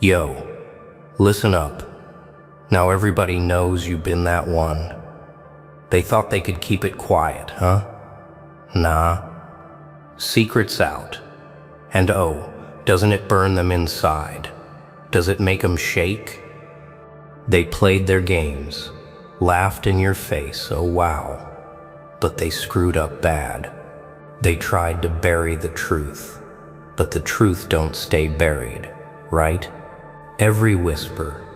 Yo, listen up. Now everybody knows you've been that one. They thought they could keep it quiet, huh? Nah. Secret's out. And oh, doesn't it burn them inside? Does it make them shake? They played their games, laughed in your face, oh wow. But they screwed up bad. They tried to bury the truth, but the truth don't stay buried, right? Every whisper,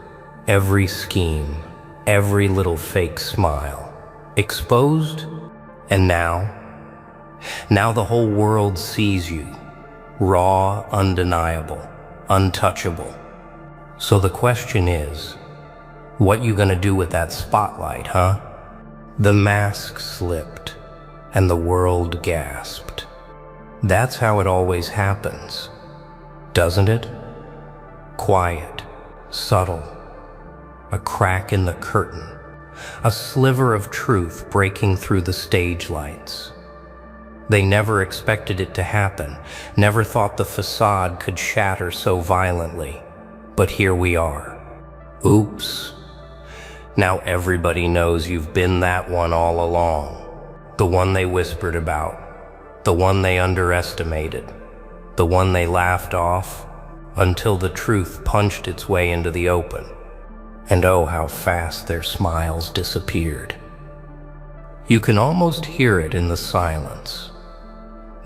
every scheme, every little fake smile, exposed, and now the whole world sees you, raw, undeniable, untouchable. So the question is, what you gonna do with that spotlight, huh? The mask slipped, and the world gasped. That's how it always happens, doesn't it? Quiet, subtle, a crack in the curtain, a sliver of truth breaking through the stage lights. They never expected it to happen, never thought the facade could shatter so violently. But here we are. Oops. Now everybody knows you've been that one all along. The one they whispered about, the one they underestimated, the one they laughed off until the truth punched its way into the open. And oh, how fast their smiles disappeared. You can almost hear it in the silence.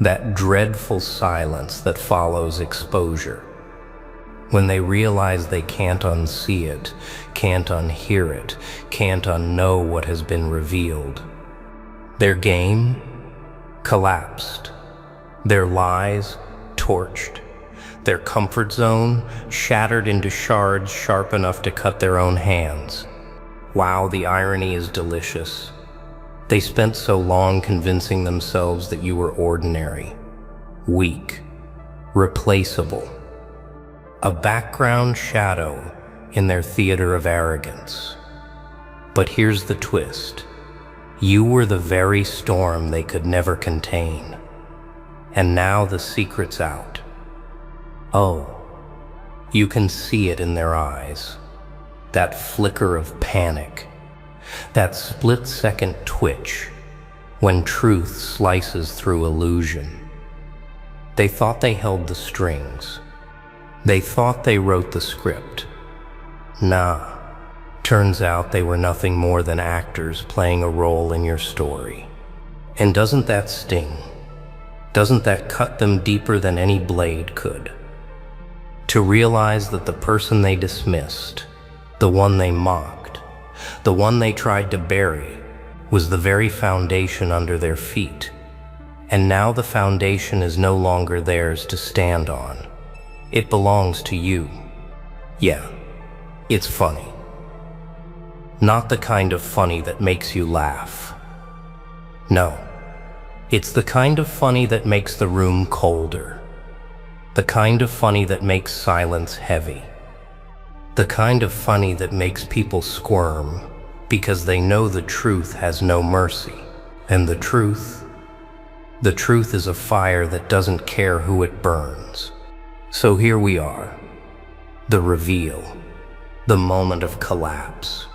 That dreadful silence that follows exposure. When they realize they can't unsee it, can't unhear it, can't unknow what has been revealed. Their game collapsed. Their lies torched. Their comfort zone shattered into shards sharp enough to cut their own hands. Wow, the irony is delicious. They spent so long convincing themselves that you were ordinary, weak, replaceable, a background shadow in their theater of arrogance. But here's the twist. You were the very storm they could never contain. And now the secret's out. Oh, you can see it in their eyes. That flicker of panic. That split-second twitch when truth slices through illusion. They thought they held the strings. They thought they wrote the script. Nah, turns out they were nothing more than actors playing a role in your story. And doesn't that sting? Doesn't that cut them deeper than any blade could? To realize that the person they dismissed, the one they mocked, the one they tried to bury, was the very foundation under their feet. And now the foundation is no longer theirs to stand on. It belongs to you. Yeah, it's funny. Not the kind of funny that makes you laugh. No, it's the kind of funny that makes the room colder. The kind of funny that makes silence heavy. The kind of funny that makes people squirm because they know the truth has no mercy. And the truth is a fire that doesn't care who it burns. So here we are, the reveal, the moment of collapse.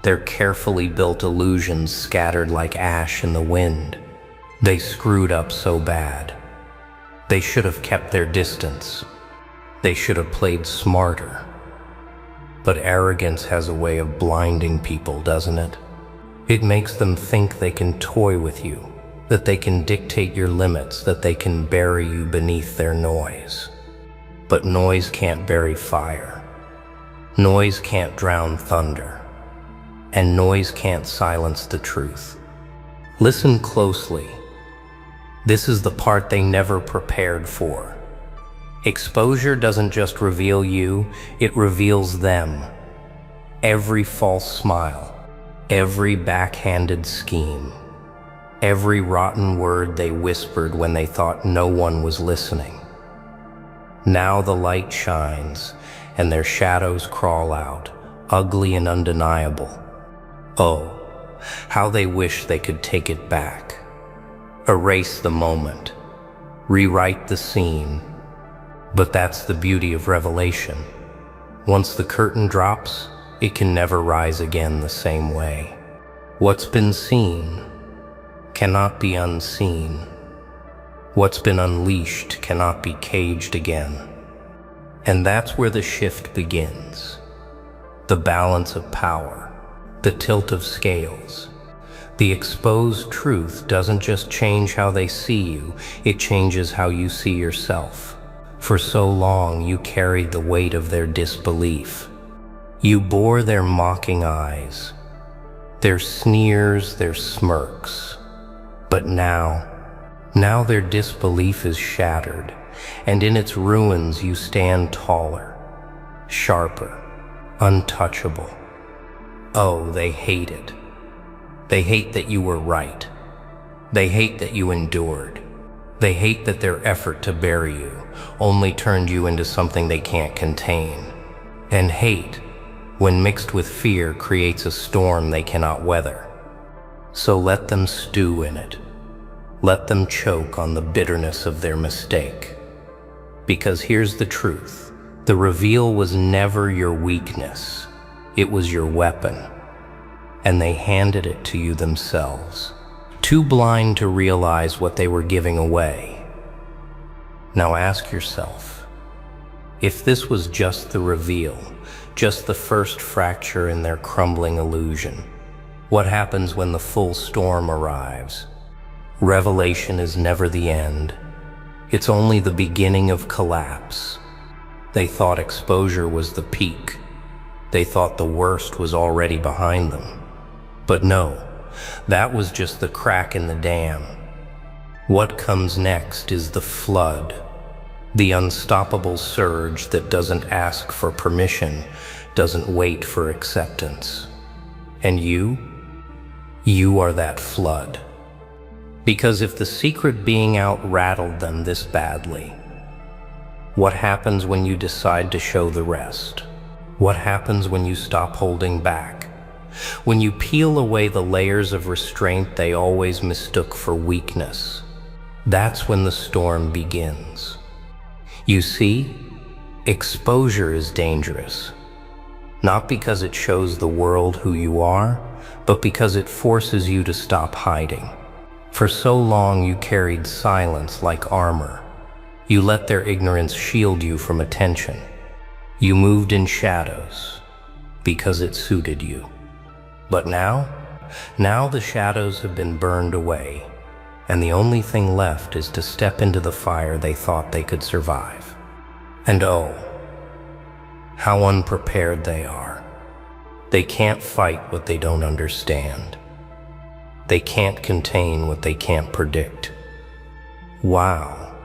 Their carefully built illusions scattered like ash in the wind. They screwed up so bad. They should have kept their distance. They should have played smarter. But arrogance has a way of blinding people, doesn't it? It makes them think they can toy with you, that they can dictate your limits, that they can bury you beneath their noise. But noise can't bury fire. Noise can't drown thunder. And noise can't silence the truth. Listen closely. This is the part they never prepared for. Exposure doesn't just reveal you, it reveals them. Every false smile, every backhanded scheme, every rotten word they whispered when they thought no one was listening. Now the light shines, and their shadows crawl out, ugly and undeniable. Oh, how they wish they could take it back. Erase the moment, rewrite the scene. But that's the beauty of revelation. Once the curtain drops, it can never rise again the same way. What's been seen cannot be unseen. What's been unleashed cannot be caged again. And that's where the shift begins. The balance of power, the tilt of scales. The exposed truth doesn't just change how they see you, it changes how you see yourself. For so long you carried the weight of their disbelief. You bore their mocking eyes, their sneers, their smirks. But now their disbelief is shattered, and in its ruins you stand taller, sharper, untouchable. Oh, they hate it. They hate that you were right. They hate that you endured. They hate that their effort to bury you only turned you into something they can't contain. And hate, when mixed with fear, creates a storm they cannot weather. So let them stew in it. Let them choke on the bitterness of their mistake. Because here's the truth. The reveal was never your weakness. It was your weapon. And they handed it to you themselves, too blind to realize what they were giving away. Now ask yourself, if this was just the reveal, just the first fracture in their crumbling illusion, what happens when the full storm arrives? Revelation is never the end. It's only the beginning of collapse. They thought exposure was the peak. They thought the worst was already behind them. But no, that was just the crack in the dam. What comes next is the flood, the unstoppable surge that doesn't ask for permission, doesn't wait for acceptance. And you are that flood. Because if the secret being out rattled them this badly, what happens when you decide to show the rest? What happens when you stop holding back? When you peel away the layers of restraint they always mistook for weakness? That's when the storm begins. You see, exposure is dangerous. Not because it shows the world who you are, but because it forces you to stop hiding. For so long you carried silence like armor. You let their ignorance shield you from attention. You moved in shadows because it suited you. But now the shadows have been burned away, and the only thing left is to step into the fire they thought they could survive. And oh, how unprepared they are. They can't fight what they don't understand. They can't contain what they can't predict. Wow.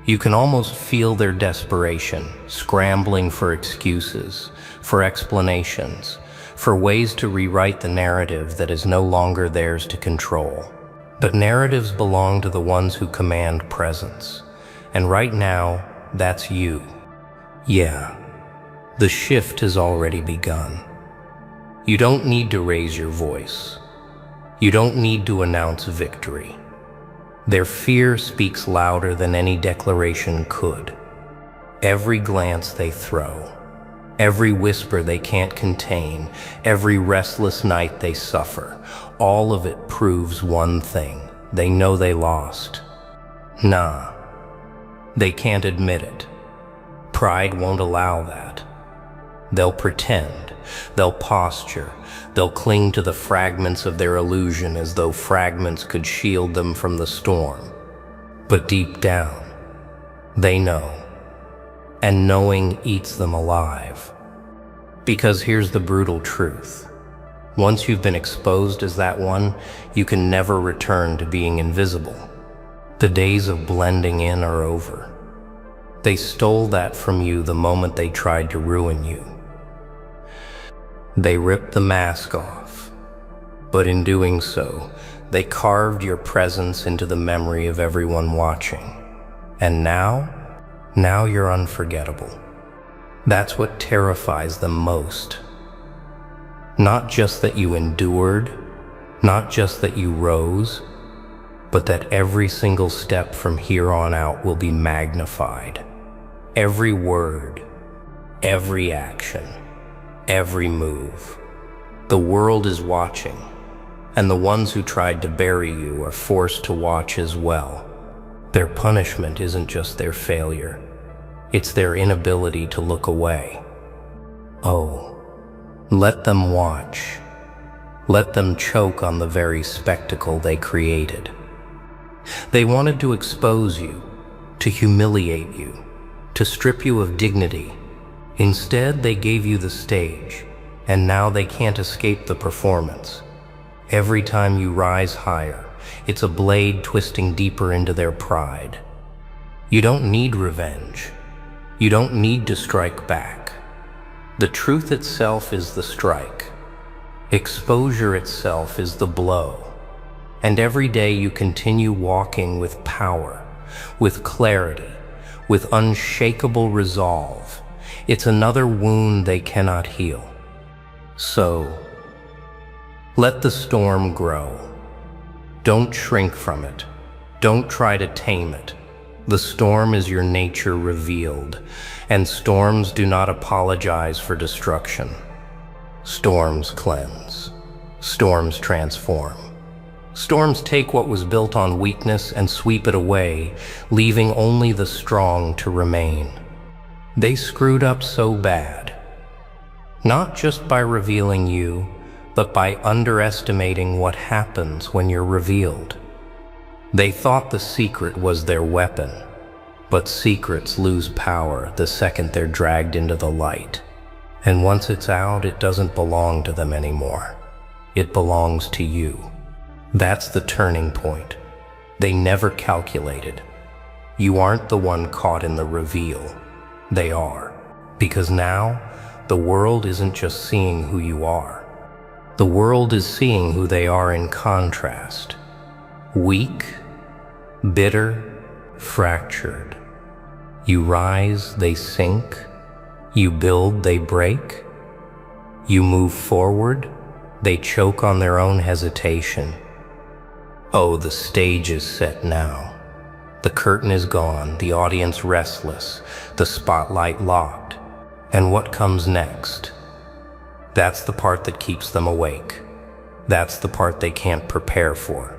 You can almost feel their desperation, scrambling for excuses, for explanations, for ways to rewrite the narrative that is no longer theirs to control. But narratives belong to the ones who command presence. And right now, that's you. Yeah, the shift has already begun. You don't need to raise your voice. You don't need to announce victory. Their fear speaks louder than any declaration could. Every glance they throw, every whisper they can't contain, every restless night they suffer, all of it proves one thing. They know they lost. Nah, they can't admit it. Pride won't allow that. They'll pretend, they'll posture, they'll cling to the fragments of their illusion as though fragments could shield them from the storm. But deep down, they know. And knowing eats them alive. Because here's the brutal truth. Once you've been exposed as that one, you can never return to being invisible. The days of blending in are over. They stole that from you the moment they tried to ruin you. They ripped the mask off, but in doing so, they carved your presence into the memory of everyone watching. And now you're unforgettable. That's what terrifies them most. Not just that you endured, not just that you rose, but that every single step from here on out will be magnified. Every word, every action, every move. The world is watching, and the ones who tried to bury you are forced to watch as well. Their punishment isn't just their failure, it's their inability to look away. Oh, let them watch. Let them choke on the very spectacle they created. They wanted to expose you, to humiliate you, to strip you of dignity. Instead, they gave you the stage, and now they can't escape the performance. Every time you rise higher, it's a blade twisting deeper into their pride. You don't need revenge. You don't need to strike back. The truth itself is the strike. Exposure itself is the blow. And every day you continue walking with power, with clarity, with unshakable resolve. It's another wound they cannot heal. So, let the storm grow. Don't shrink from it. Don't try to tame it. The storm is your nature revealed, and storms do not apologize for destruction. Storms cleanse. Storms transform. Storms take what was built on weakness and sweep it away, leaving only the strong to remain. They screwed up so bad, not just by revealing you, but by underestimating what happens when you're revealed. They thought the secret was their weapon, but secrets lose power the second they're dragged into the light. And once it's out, it doesn't belong to them anymore. It belongs to you. That's the turning point. They never calculated. You aren't the one caught in the reveal. They are. Because now, the world isn't just seeing who you are. The world is seeing who they are in contrast. Weak, bitter, fractured. You rise, they sink. You build, they break. You move forward, they choke on their own hesitation. Oh, the stage is set now. The curtain is gone, the audience restless, the spotlight locked. And what comes next? That's the part that keeps them awake. That's the part they can't prepare for.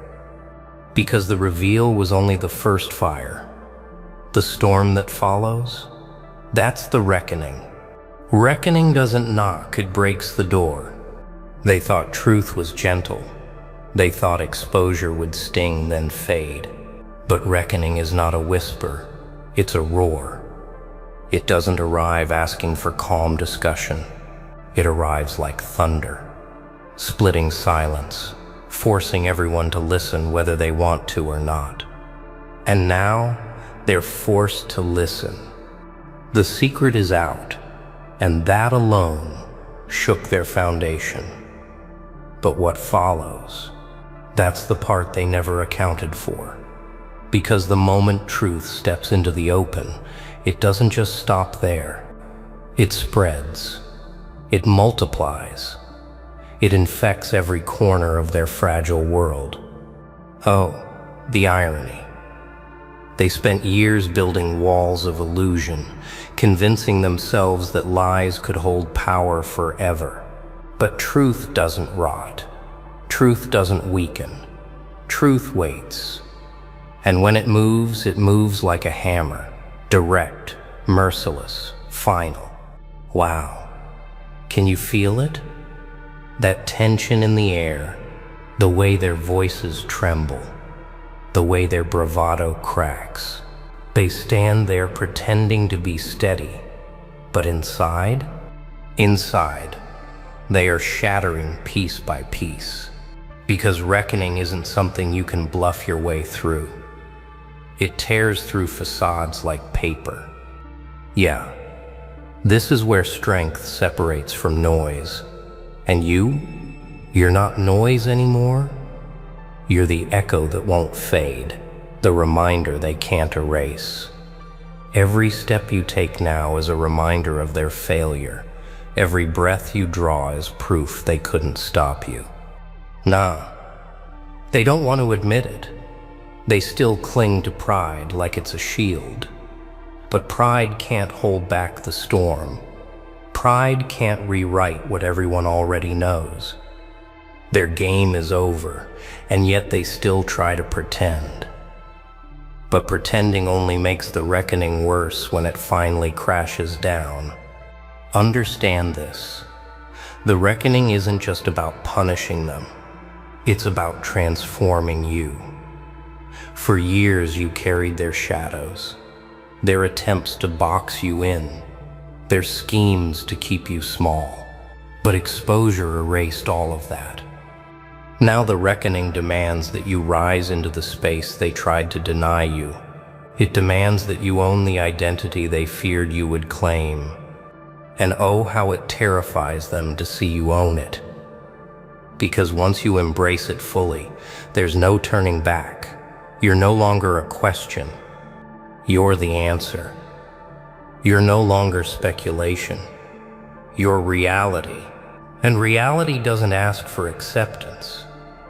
Because the reveal was only the first fire. The storm that follows, that's the reckoning. Reckoning doesn't knock, it breaks the door. They thought truth was gentle. They thought exposure would sting, then fade. But reckoning is not a whisper, it's a roar. It doesn't arrive asking for calm discussion. It arrives like thunder, splitting silence, forcing everyone to listen whether they want to or not. And now, they're forced to listen. The secret is out, and that alone shook their foundation. But what follows, that's the part they never accounted for. Because the moment truth steps into the open, it doesn't just stop there. It spreads. It multiplies. It infects every corner of their fragile world. Oh, the irony. They spent years building walls of illusion, convincing themselves that lies could hold power forever. But truth doesn't rot. Truth doesn't weaken. Truth waits. And when it moves like a hammer, direct, merciless, final. Wow. Can you feel it? That tension in the air, the way their voices tremble, the way their bravado cracks. They stand there pretending to be steady, but inside, they are shattering piece by piece. Because reckoning isn't something you can bluff your way through. It tears through facades like paper. Yeah, this is where strength separates from noise. And you're not noise anymore. You're the echo that won't fade, the reminder they can't erase. Every step you take now is a reminder of their failure. Every breath you draw is proof they couldn't stop you. Nah, they don't want to admit it. They still cling to pride like it's a shield. But pride can't hold back the storm. pride can't rewrite what everyone already knows. Their game is over, and yet they still try to pretend. But pretending only makes the reckoning worse when it finally crashes down. Understand this. The reckoning isn't just about punishing them. It's about transforming you. For years you carried their shadows, their attempts to box you in, their schemes to keep you small. But exposure erased all of that. Now the reckoning demands that you rise into the space they tried to deny you. It demands that you own the identity they feared you would claim. And oh, how it terrifies them to see you own it. Because once you embrace it fully, there's no turning back. You're no longer a question. You're the answer. You're no longer speculation. You're reality. And reality doesn't ask for acceptance.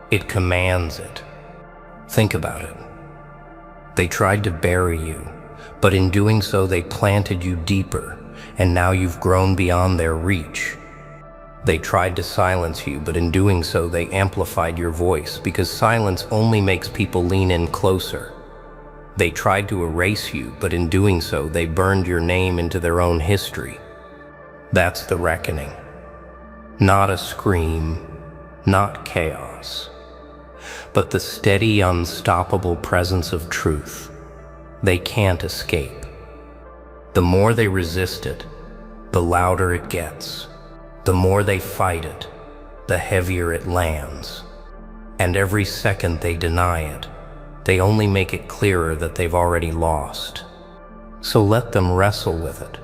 It commands it. Think about it. They tried to bury you, but in doing so they planted you deeper, and now you've grown beyond their reach. They tried to silence you, but in doing so they amplified your voice, because silence only makes people lean in closer. They tried to erase you, but in doing so they burned your name into their own history. That's the reckoning. Not a scream, not chaos, but the steady, unstoppable presence of truth. They can't escape. The more they resist it, the louder it gets. The more they fight it, the heavier it lands. And every second they deny it, they only make it clearer that they've already lost. So let them wrestle with it.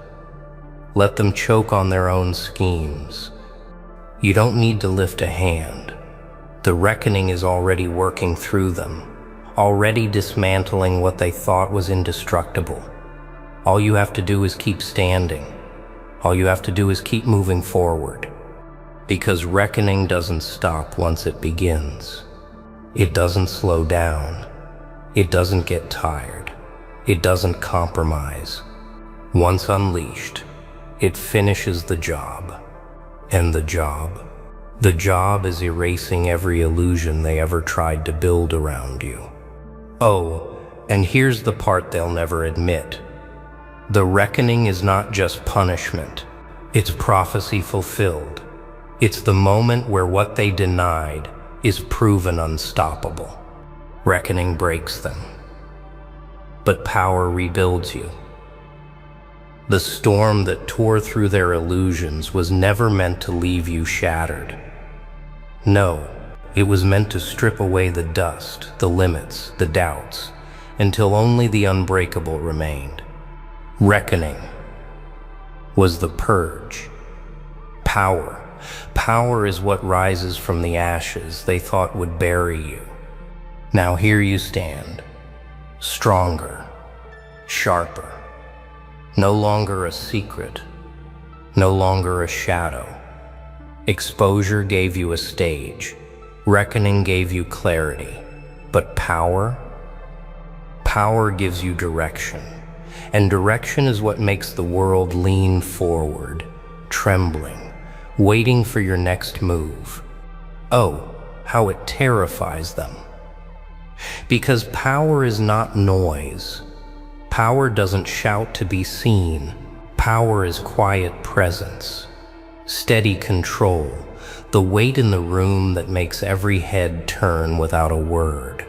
Let them choke on their own schemes. You don't need to lift a hand. The reckoning is already working through them, already dismantling what they thought was indestructible. All you have to do is keep standing. All you have to do is keep moving forward. Because reckoning doesn't stop once it begins. It doesn't slow down. It doesn't get tired. It doesn't compromise. Once unleashed, it finishes the job. And the job is erasing every illusion they ever tried to build around you. Oh, and here's the part they'll never admit. The reckoning is not just punishment. It's prophecy fulfilled. It's the moment where what they denied is proven unstoppable. Reckoning breaks them, but power rebuilds you. The storm that tore through their illusions was never meant to leave you shattered. No, it was meant to strip away the dust, the limits, the doubts, until only the unbreakable remained. Reckoning was the purge. Power is what rises from the ashes they thought would bury you. Now here you stand, stronger, sharper, no longer a secret, no longer a shadow. Exposure gave you a stage, reckoning gave you clarity, but power gives you direction. And direction is what makes the world lean forward, trembling, waiting for your next move. Oh, how it terrifies them. Because power is not noise. Power doesn't shout to be seen. Power is quiet presence, steady control, the weight in the room that makes every head turn without a word.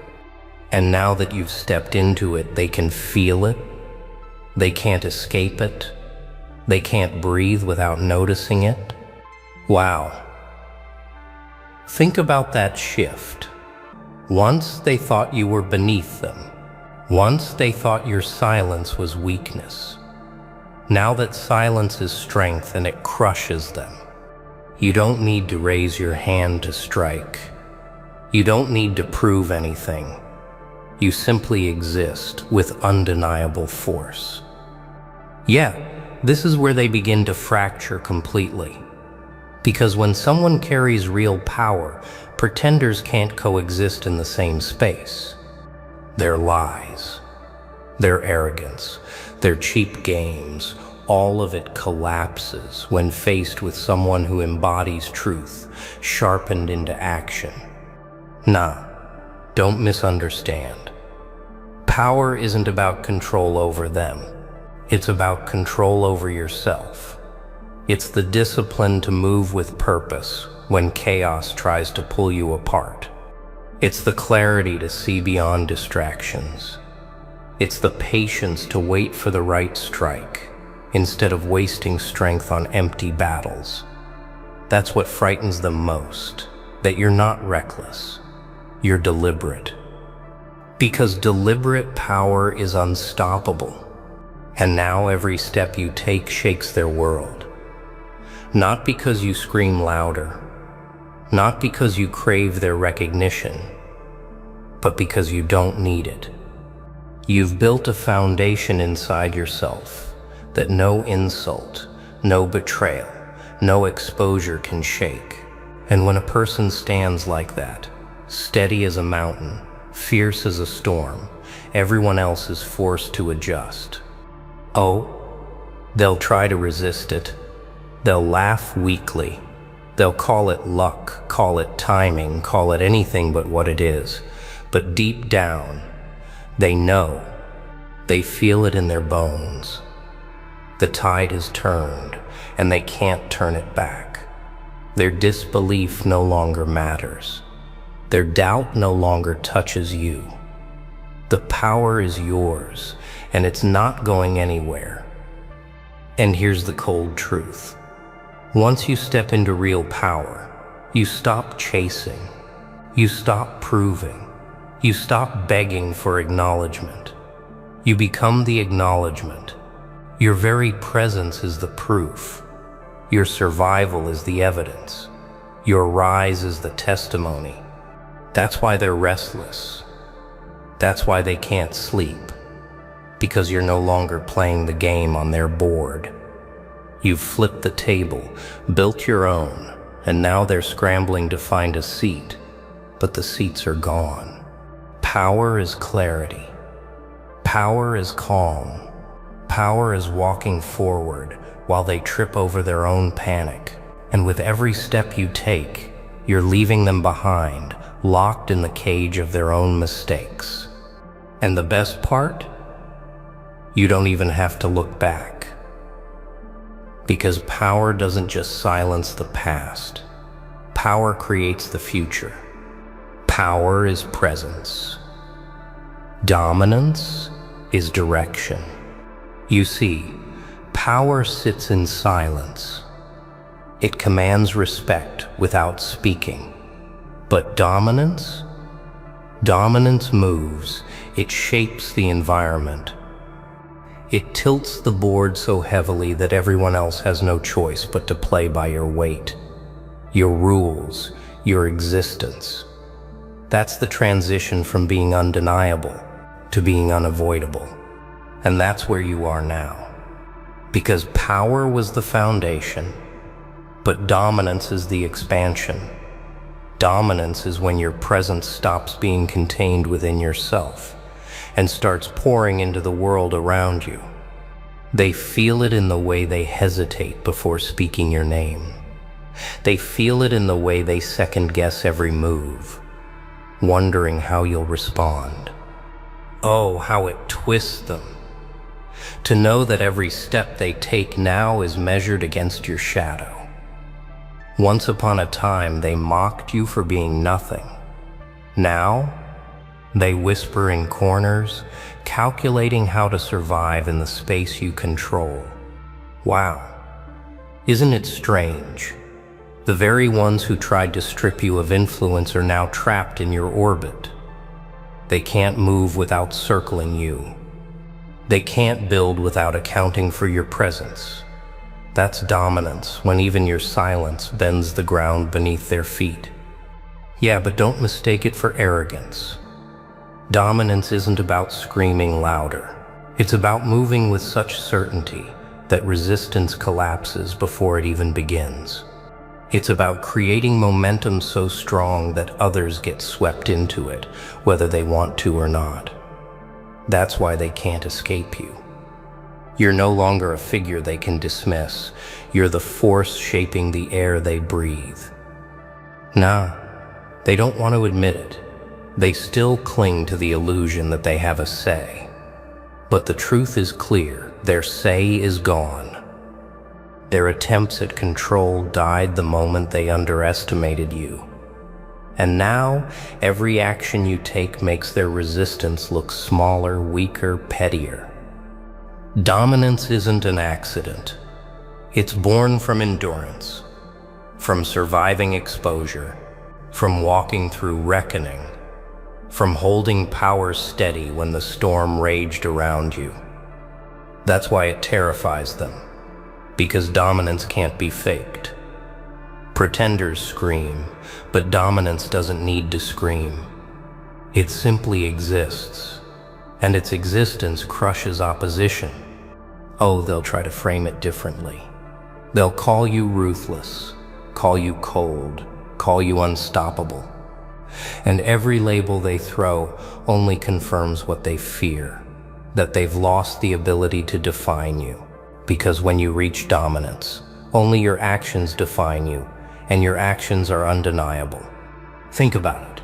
And now that you've stepped into it, they can feel it. They can't escape it. They can't breathe without noticing it. Wow. Think about that shift. Once they thought you were beneath them. Once they thought your silence was weakness. Now that silence is strength and it crushes them. You don't need to raise your hand to strike. You don't need to prove anything. You simply exist with undeniable force. Yeah, this is where they begin to fracture completely. Because when someone carries real power, pretenders can't coexist in the same space. Their lies, their arrogance, their cheap games, all of it collapses when faced with someone who embodies truth, sharpened into action. Nah, don't misunderstand. Power isn't about control over them. It's about control over yourself. It's the discipline to move with purpose when chaos tries to pull you apart. It's the clarity to see beyond distractions. It's the patience to wait for the right strike instead of wasting strength on empty battles. That's what frightens them most, that you're not reckless, you're deliberate. Because deliberate power is unstoppable. And now every step you take shakes their world. Not because you scream louder, not because you crave their recognition, but because you don't need it. You've built a foundation inside yourself that no insult, no betrayal, no exposure can shake. And when a person stands like that, steady as a mountain, fierce as a storm, everyone else is forced to adjust. Oh, they'll try to resist it. They'll laugh weakly. They'll call it luck, call it timing, call it anything but what it is. But deep down, they know. They feel it in their bones. The tide has turned, and they can't turn it back. Their disbelief no longer matters. Their doubt no longer touches you. The power is yours, and it's not going anywhere. And here's the cold truth. Once you step into real power, you stop chasing. You stop proving. You stop begging for acknowledgement. You become the acknowledgement. Your very presence is the proof. Your survival is the evidence. Your rise is the testimony. That's why they're restless. That's why they can't sleep. Because you're no longer playing the game on their board. You've flipped the table, built your own, and now they're scrambling to find a seat, but the seats are gone. Power is clarity. Power is calm. Power is walking forward while they trip over their own panic. And with every step you take, you're leaving them behind, locked in the cage of their own mistakes. And the best part? You don't even have to look back. Because power doesn't just silence the past. Power creates the future. Power is presence. Dominance is direction. You see, power sits in silence. It commands respect without speaking. But dominance? Dominance moves. It shapes the environment. It tilts the board so heavily that everyone else has no choice but to play by your weight, your rules, your existence. That's the transition from being undeniable to being unavoidable. And that's where you are now. Because power was the foundation, but dominance is the expansion. Dominance is when your presence stops being contained within yourself and starts pouring into the world around you. They feel it in the way they hesitate before speaking your name. They feel it in the way they second-guess every move, wondering how you'll respond. Oh, how it twists them. To know that every step they take now is measured against your shadow. Once upon a time, they mocked you for being nothing. Now, they whisper in corners, calculating how to survive in the space you control. Wow, isn't it strange? The very ones who tried to strip you of influence are now trapped in your orbit. They can't move without circling you. They can't build without accounting for your presence. That's dominance, when even your silence bends the ground beneath their feet. Yeah, but don't mistake it for arrogance. Dominance isn't about screaming louder. It's about moving with such certainty that resistance collapses before it even begins. It's about creating momentum so strong that others get swept into it, whether they want to or not. That's why they can't escape you. You're no longer a figure they can dismiss. You're the force shaping the air they breathe. Nah, they don't want to admit it. They still cling to the illusion that they have a say. But the truth is clear. Their say is gone. Their attempts at control died the moment they underestimated you. And now, every action you take makes their resistance look smaller, weaker, pettier. Dominance isn't an accident. It's born from endurance, from surviving exposure, from walking through reckoning, from holding power steady when the storm raged around you. That's why it terrifies them, because dominance can't be faked. Pretenders scream, but dominance doesn't need to scream. It simply exists, and its existence crushes opposition. Oh, they'll try to frame it differently. They'll call you ruthless, call you cold, call you unstoppable. And every label they throw only confirms what they fear, that they've lost the ability to define you. Because when you reach dominance, only your actions define you, and your actions are undeniable. Think about it.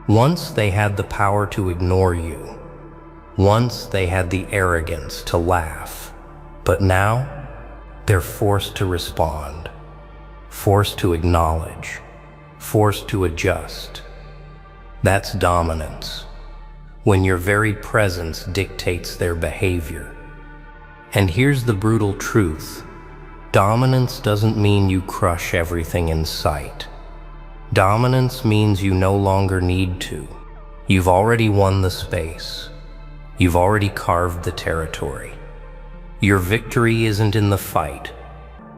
Once they had the power to ignore you. Once they had the arrogance to laugh. But now, they're forced to respond, forced to acknowledge, forced to adjust. That's dominance, when your very presence dictates their behavior. And here's the brutal truth. Dominance doesn't mean you crush everything in sight. Dominance means you no longer need to. You've already won the space. You've already carved the territory. Your victory isn't in the fight.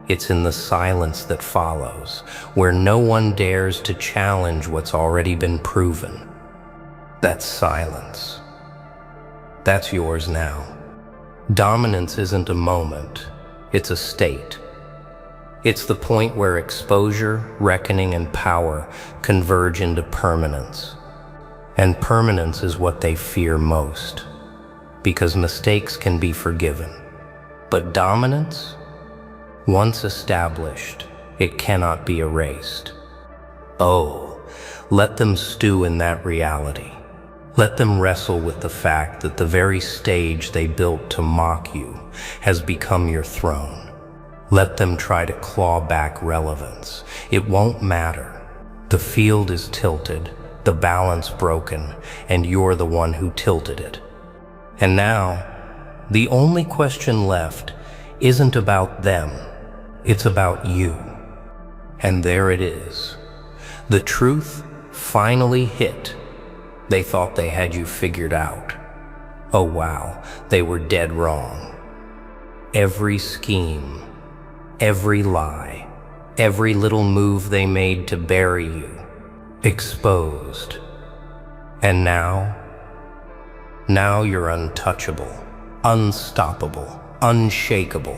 It's in the silence that follows, where no one dares to challenge what's already been proven. That's silence. That's yours now. Dominance isn't a moment. It's a state. It's the point where exposure, reckoning, and power converge into permanence. And permanence is what they fear most, because mistakes can be forgiven. But dominance, once established, it cannot be erased. Oh, let them stew in that reality. Let them wrestle with the fact that the very stage they built to mock you has become your throne. Let them try to claw back relevance. It won't matter. The field is tilted, the balance broken, and you're the one who tilted it. And now, the only question left isn't about them, it's about you. And there it is. The truth finally hit. They thought they had you figured out. Oh wow, they were dead wrong. Every scheme, every lie, every little move they made to bury you, exposed. And now you're untouchable. Unstoppable, unshakable.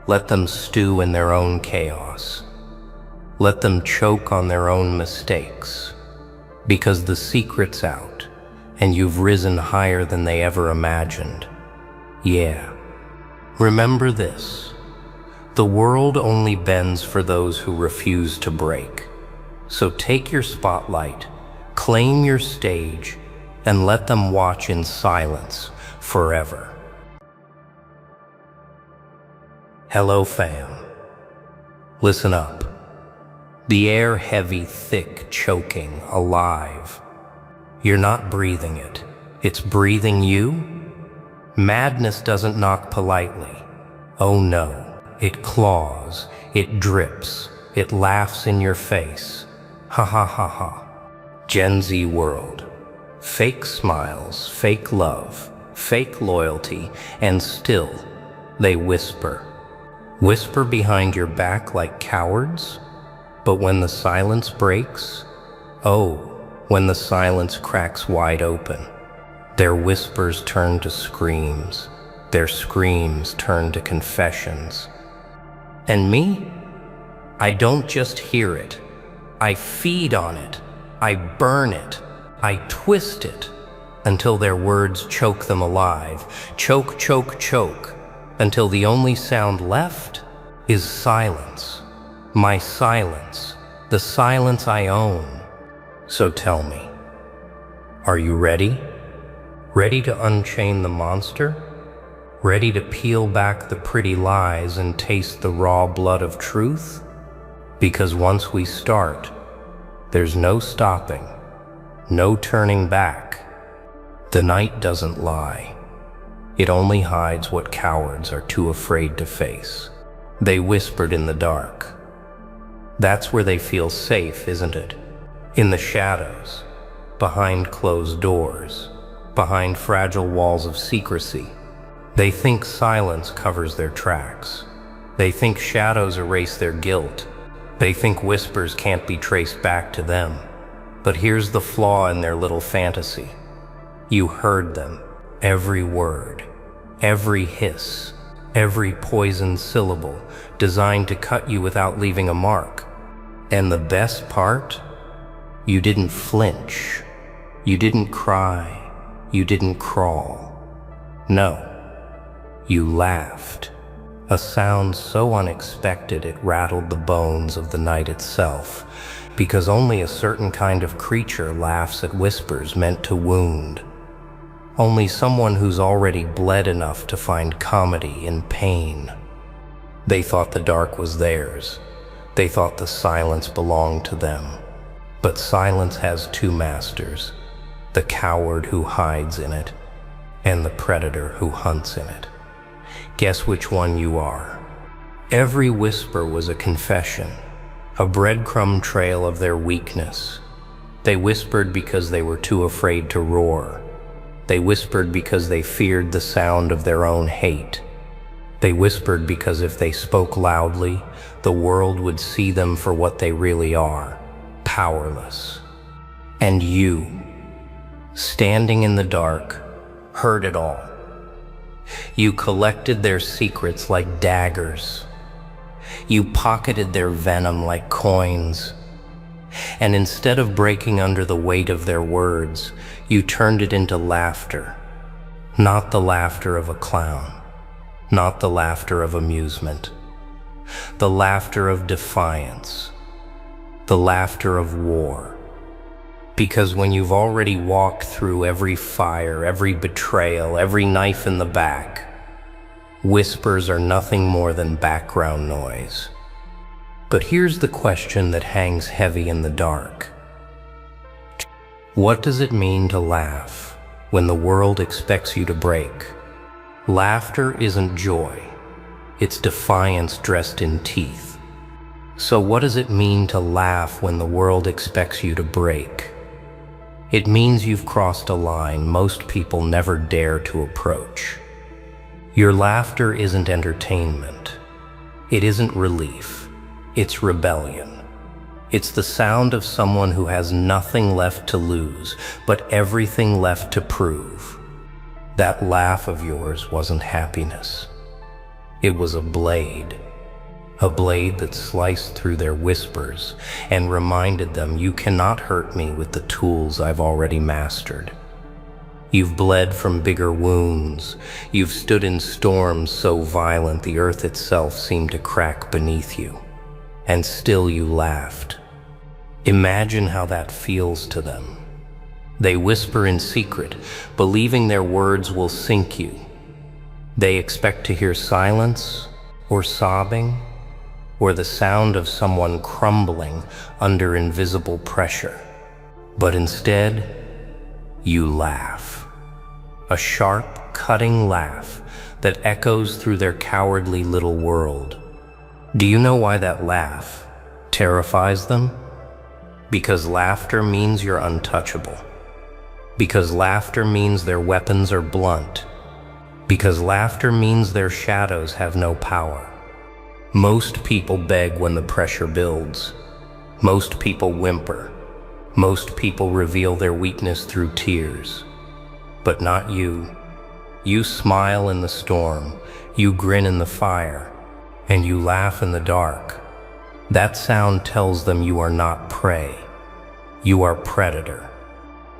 Let them stew in their own chaos. Let them choke on their own mistakes. Because the secret's out, and you've risen higher than they ever imagined. Yeah. Remember this. The world only bends for those who refuse to break. So take your spotlight, claim your stage, and let them watch in silence forever. Hello, fam. Listen up. The air heavy, thick, choking, alive. You're not breathing it. It's breathing you. Madness doesn't knock politely. Oh no. It claws. It drips. It laughs in your face. Ha ha ha ha. Gen Z world. Fake smiles, fake love, fake loyalty, and still they whisper. Whisper behind your back like cowards? But when the silence breaks, oh, when the silence cracks wide open, their whispers turn to screams, their screams turn to confessions. And me? I don't just hear it, I feed on it, I burn it, I twist it, until their words choke them alive. Choke, choke, choke, until the only sound left is silence. My silence, the silence I own. So tell me, are you ready? Ready to unchain the monster? Ready to peel back the pretty lies and taste the raw blood of truth? Because once we start, there's no stopping, no turning back. The night doesn't lie. It only hides what cowards are too afraid to face. They whispered in the dark. That's where they feel safe, isn't it? In the shadows, behind closed doors, behind fragile walls of secrecy. They think silence covers their tracks. They think shadows erase their guilt. They think whispers can't be traced back to them. But here's the flaw in their little fantasy. You heard them, every word, every hiss, every poisoned syllable, designed to cut you without leaving a mark. And the best part? You didn't flinch. You didn't cry. You didn't crawl. No. You laughed, a sound so unexpected it rattled the bones of the night itself, because only a certain kind of creature laughs at whispers meant to wound. Only someone who's already bled enough to find comedy in pain. They thought the dark was theirs. They thought the silence belonged to them. But silence has two masters, the coward who hides in it, and the predator who hunts in it. Guess which one you are. Every whisper was a confession, a breadcrumb trail of their weakness. They whispered because they were too afraid to roar. They whispered because they feared the sound of their own hate. They whispered because if they spoke loudly, the world would see them for what they really are, powerless. And you, standing in the dark, heard it all. You collected their secrets like daggers. You pocketed their venom like coins. And instead of breaking under the weight of their words, you turned it into laughter. Not the laughter of a clown, not the laughter of amusement, the laughter of defiance, the laughter of war. Because when you've already walked through every fire, every betrayal, every knife in the back, whispers are nothing more than background noise. But here's the question that hangs heavy in the dark. What does it mean to laugh when the world expects you to break? Laughter isn't joy. It's defiance dressed in teeth. So what does it mean to laugh when the world expects you to break? It means you've crossed a line most people never dare to approach. Your laughter isn't entertainment. It isn't relief. It's rebellion. It's the sound of someone who has nothing left to lose, but everything left to prove. That laugh of yours wasn't happiness. It was a blade that sliced through their whispers and reminded them, you cannot hurt me with the tools I've already mastered. You've bled from bigger wounds. You've stood in storms so violent the earth itself seemed to crack beneath you. And still you laughed. Imagine how that feels to them. They whisper in secret, believing their words will sink you. They expect to hear silence or sobbing, or the sound of someone crumbling under invisible pressure. But instead, you laugh. A sharp, cutting laugh that echoes through their cowardly little world. Do you know why that laugh terrifies them? Because laughter means you're untouchable. Because laughter means their weapons are blunt. Because laughter means their shadows have no power. Most people beg when the pressure builds. Most people whimper. Most people reveal their weakness through tears. But not you. You smile in the storm, you grin in the fire, and you laugh in the dark. That sound tells them you are not prey. You are predator.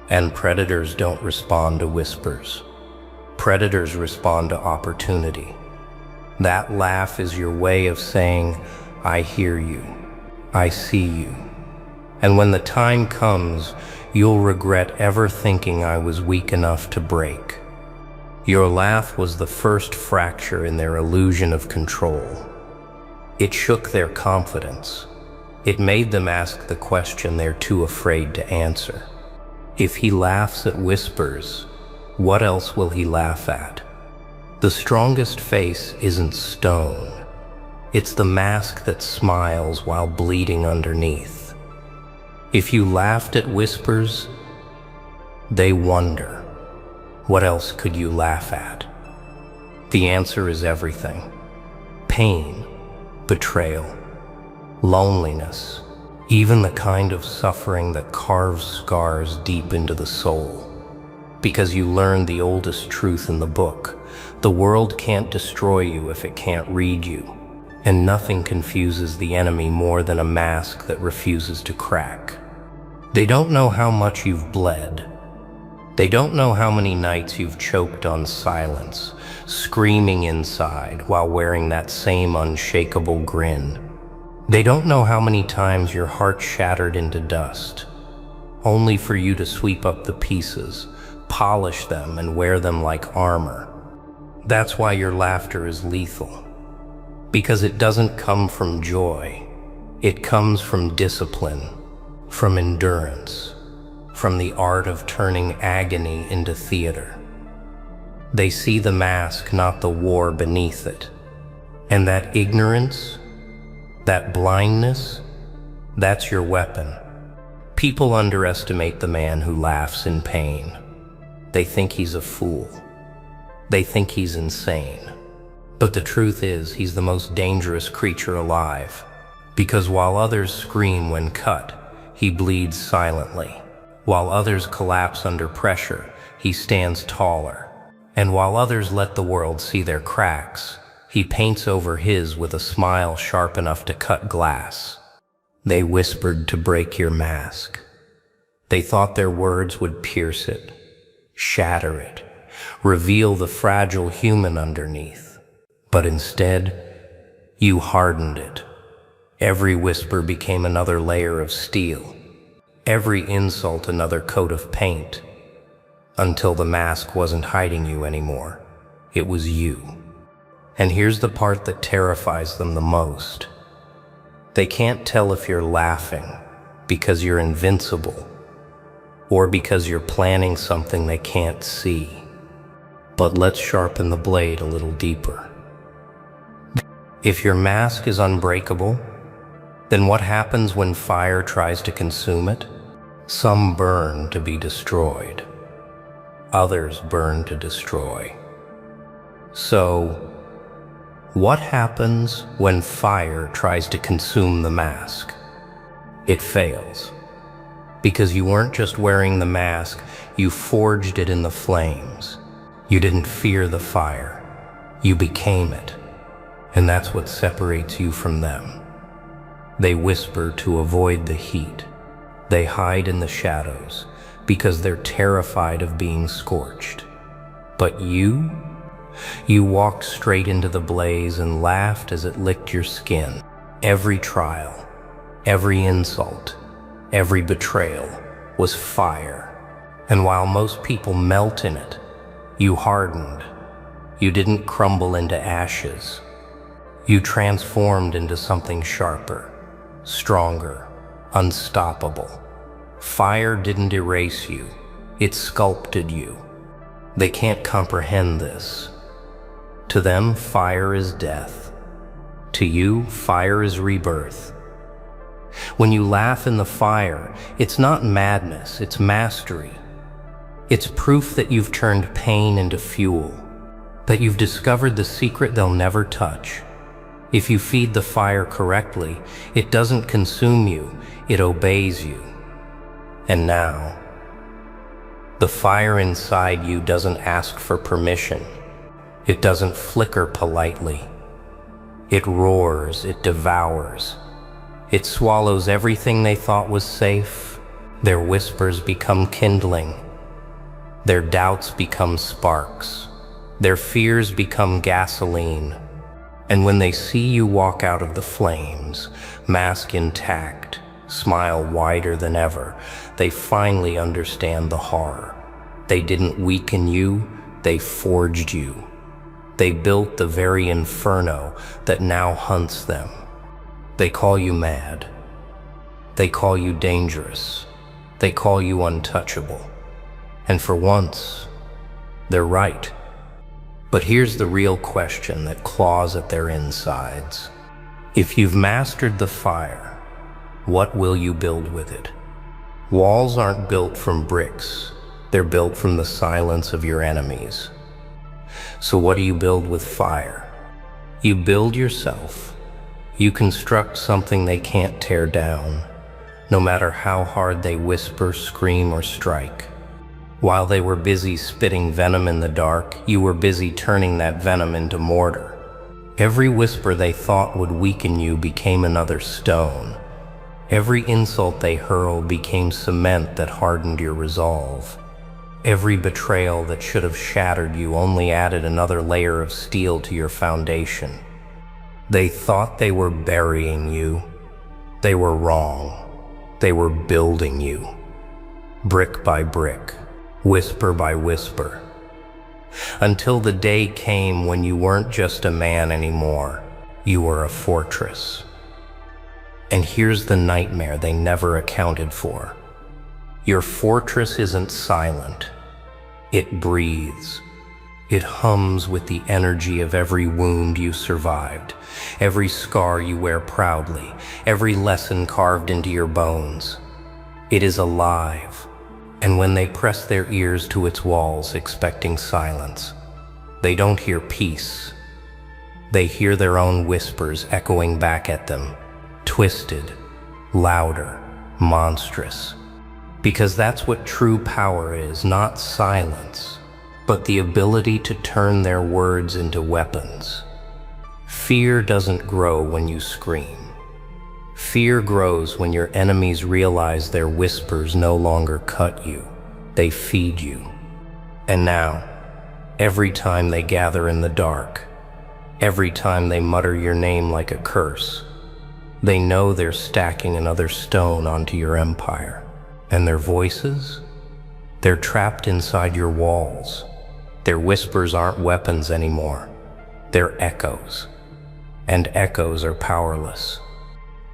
And predators don't respond to whispers. Predators respond to opportunity. That laugh is your way of saying, I hear you, I see you. And when the time comes, you'll regret ever thinking I was weak enough to break. Your laugh was the first fracture in their illusion of control. It shook their confidence. It made them ask the question they're too afraid to answer. If he laughs at whispers, what else will he laugh at? The strongest face isn't stone. It's the mask that smiles while bleeding underneath. If you laughed at whispers, they wonder, what else could you laugh at? The answer is everything. Pain, betrayal, loneliness, even the kind of suffering that carves scars deep into the soul. Because you learned the oldest truth in the book. The world can't destroy you if it can't read you. And nothing confuses the enemy more than a mask that refuses to crack. They don't know how much you've bled. They don't know how many nights you've choked on silence, screaming inside while wearing that same unshakable grin. They don't know how many times your heart shattered into dust, only for you to sweep up the pieces, polish them, and wear them like armor. That's why your laughter is lethal. Because it doesn't come from joy. It comes from discipline, from endurance, from the art of turning agony into theater. They see the mask, not the war beneath it. And that ignorance, that blindness, that's your weapon. People underestimate the man who laughs in pain. They think he's a fool. They think he's insane. But the truth is, he's the most dangerous creature alive. Because while others scream when cut, he bleeds silently. While others collapse under pressure, he stands taller. And while others let the world see their cracks, he paints over his with a smile sharp enough to cut glass. They whispered to break your mask. They thought their words would pierce it, shatter it, reveal the fragile human underneath. But instead, you hardened it. Every whisper became another layer of steel. Every insult another coat of paint, until the mask wasn't hiding you anymore. It was you. And here's the part that terrifies them the most. They can't tell if you're laughing because you're invincible or because you're planning something they can't see. But let's sharpen the blade a little deeper. If your mask is unbreakable, then what happens when fire tries to consume it? Some burn to be destroyed. Others burn to destroy. So, what happens when fire tries to consume the mask? It fails. Because you weren't just wearing the mask, you forged it in the flames. You didn't fear the fire. You became it. And that's what separates you from them. They whisper to avoid the heat. They hide in the shadows because they're terrified of being scorched. But you walked straight into the blaze and laughed as it licked your skin. Every trial, every insult, every betrayal was fire. And while most people melt in it, you hardened. You didn't crumble into ashes. You transformed into something sharper, stronger, unstoppable. Fire didn't erase you, it sculpted you. They can't comprehend this. To them, fire is death. To you, fire is rebirth. When you laugh in the fire, it's not madness, it's mastery. It's proof that you've turned pain into fuel, that you've discovered the secret they'll never touch. If you feed the fire correctly, it doesn't consume you, it obeys you. And now, the fire inside you doesn't ask for permission. It doesn't flicker politely. It roars, it devours. It swallows everything they thought was safe. Their whispers become kindling. Their doubts become sparks. Their fears become gasoline. And when they see you walk out of the flames, mask intact, smile wider than ever, they finally understand the horror. They didn't weaken you, they forged you. They built the very inferno that now hunts them. They call you mad. They call you dangerous. They call you untouchable. And for once, they're right. But here's the real question that claws at their insides. If you've mastered the fire, what will you build with it? Walls aren't built from bricks. They're built from the silence of your enemies. So what do you build with fire? You build yourself. You construct something they can't tear down, no matter how hard they whisper, scream, or strike. While they were busy spitting venom in the dark, you were busy turning that venom into mortar. Every whisper they thought would weaken you became another stone. Every insult they hurled became cement that hardened your resolve. Every betrayal that should have shattered you only added another layer of steel to your foundation. They thought they were burying you. They were wrong. They were building you. Brick by brick. Whisper by whisper, until the day came when you weren't just a man anymore, you were a fortress. And here's the nightmare they never accounted for. Your fortress isn't silent. It breathes. It hums with the energy of every wound you survived, every scar you wear proudly, every lesson carved into your bones. It is alive. And when they press their ears to its walls expecting silence, they don't hear peace. They hear their own whispers echoing back at them, twisted, louder, monstrous. Because that's what true power is, not silence, but the ability to turn their words into weapons. Fear doesn't grow when you scream. Fear grows when your enemies realize their whispers no longer cut you, they feed you. And now, every time they gather in the dark, every time they mutter your name like a curse, they know they're stacking another stone onto your empire. And their voices? They're trapped inside your walls. Their whispers aren't weapons anymore. They're echoes. And echoes are powerless.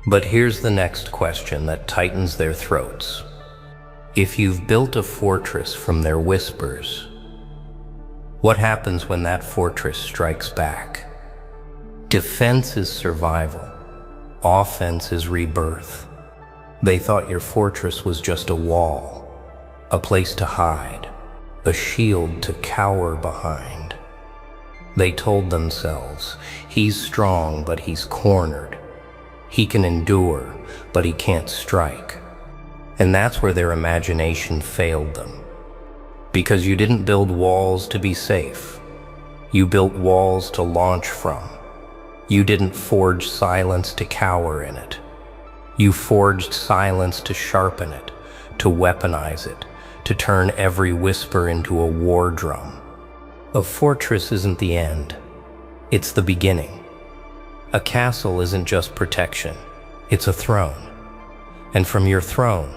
But here's the next question that tightens their throats. If you've built a fortress from their whispers, what happens when that fortress strikes back? Defense is survival. Offense is rebirth. They thought your fortress was just a wall, a place to hide, a shield to cower behind. They told themselves, he's strong, but he's cornered. He can endure, but he can't strike. And that's where their imagination failed them. Because you didn't build walls to be safe. You built walls to launch from. You didn't forge silence to cower in it. You forged silence to sharpen it, to weaponize it, to turn every whisper into a war drum. A fortress isn't the end. It's the beginning. A castle isn't just protection, it's a throne. And from your throne,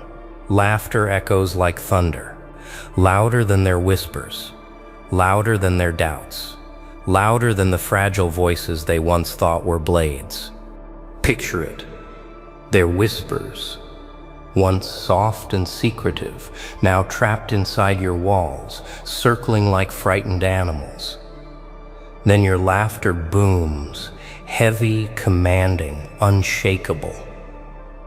laughter echoes like thunder, louder than their whispers, louder than their doubts, louder than the fragile voices they once thought were blades. Picture it. Their whispers, once soft and secretive, now trapped inside your walls, circling like frightened animals. Then your laughter booms, heavy, commanding, unshakable.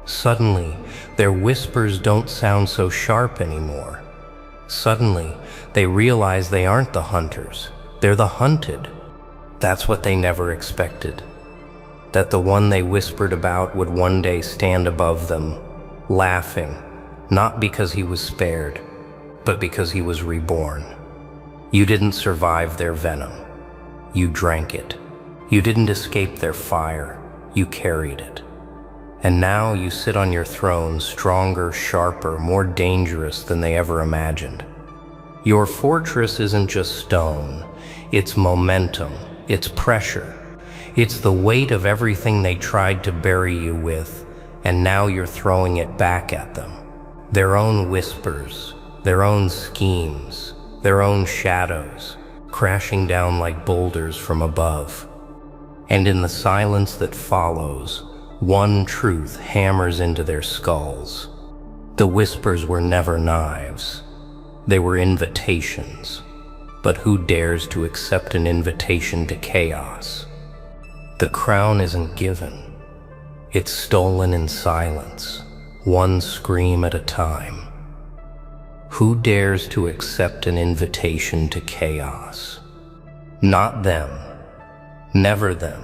Suddenly, their whispers don't sound so sharp anymore. Suddenly, they realize they aren't the hunters, they're the hunted. That's what they never expected. That the one they whispered about would one day stand above them, laughing, not because he was spared, but because he was reborn. You didn't survive their venom. You drank it. You didn't escape their fire. You carried it. And now you sit on your throne, stronger, sharper, more dangerous than they ever imagined. Your fortress isn't just stone. It's momentum. It's pressure. It's the weight of everything they tried to bury you with, and now you're throwing it back at them. Their own whispers, their own schemes, their own shadows, crashing down like boulders from above. And in the silence that follows, one truth hammers into their skulls. The whispers were never knives. They were invitations. But who dares to accept an invitation to chaos? The crown isn't given. It's stolen in silence, one scream at a time. Who dares to accept an invitation to chaos? Not them. Never them.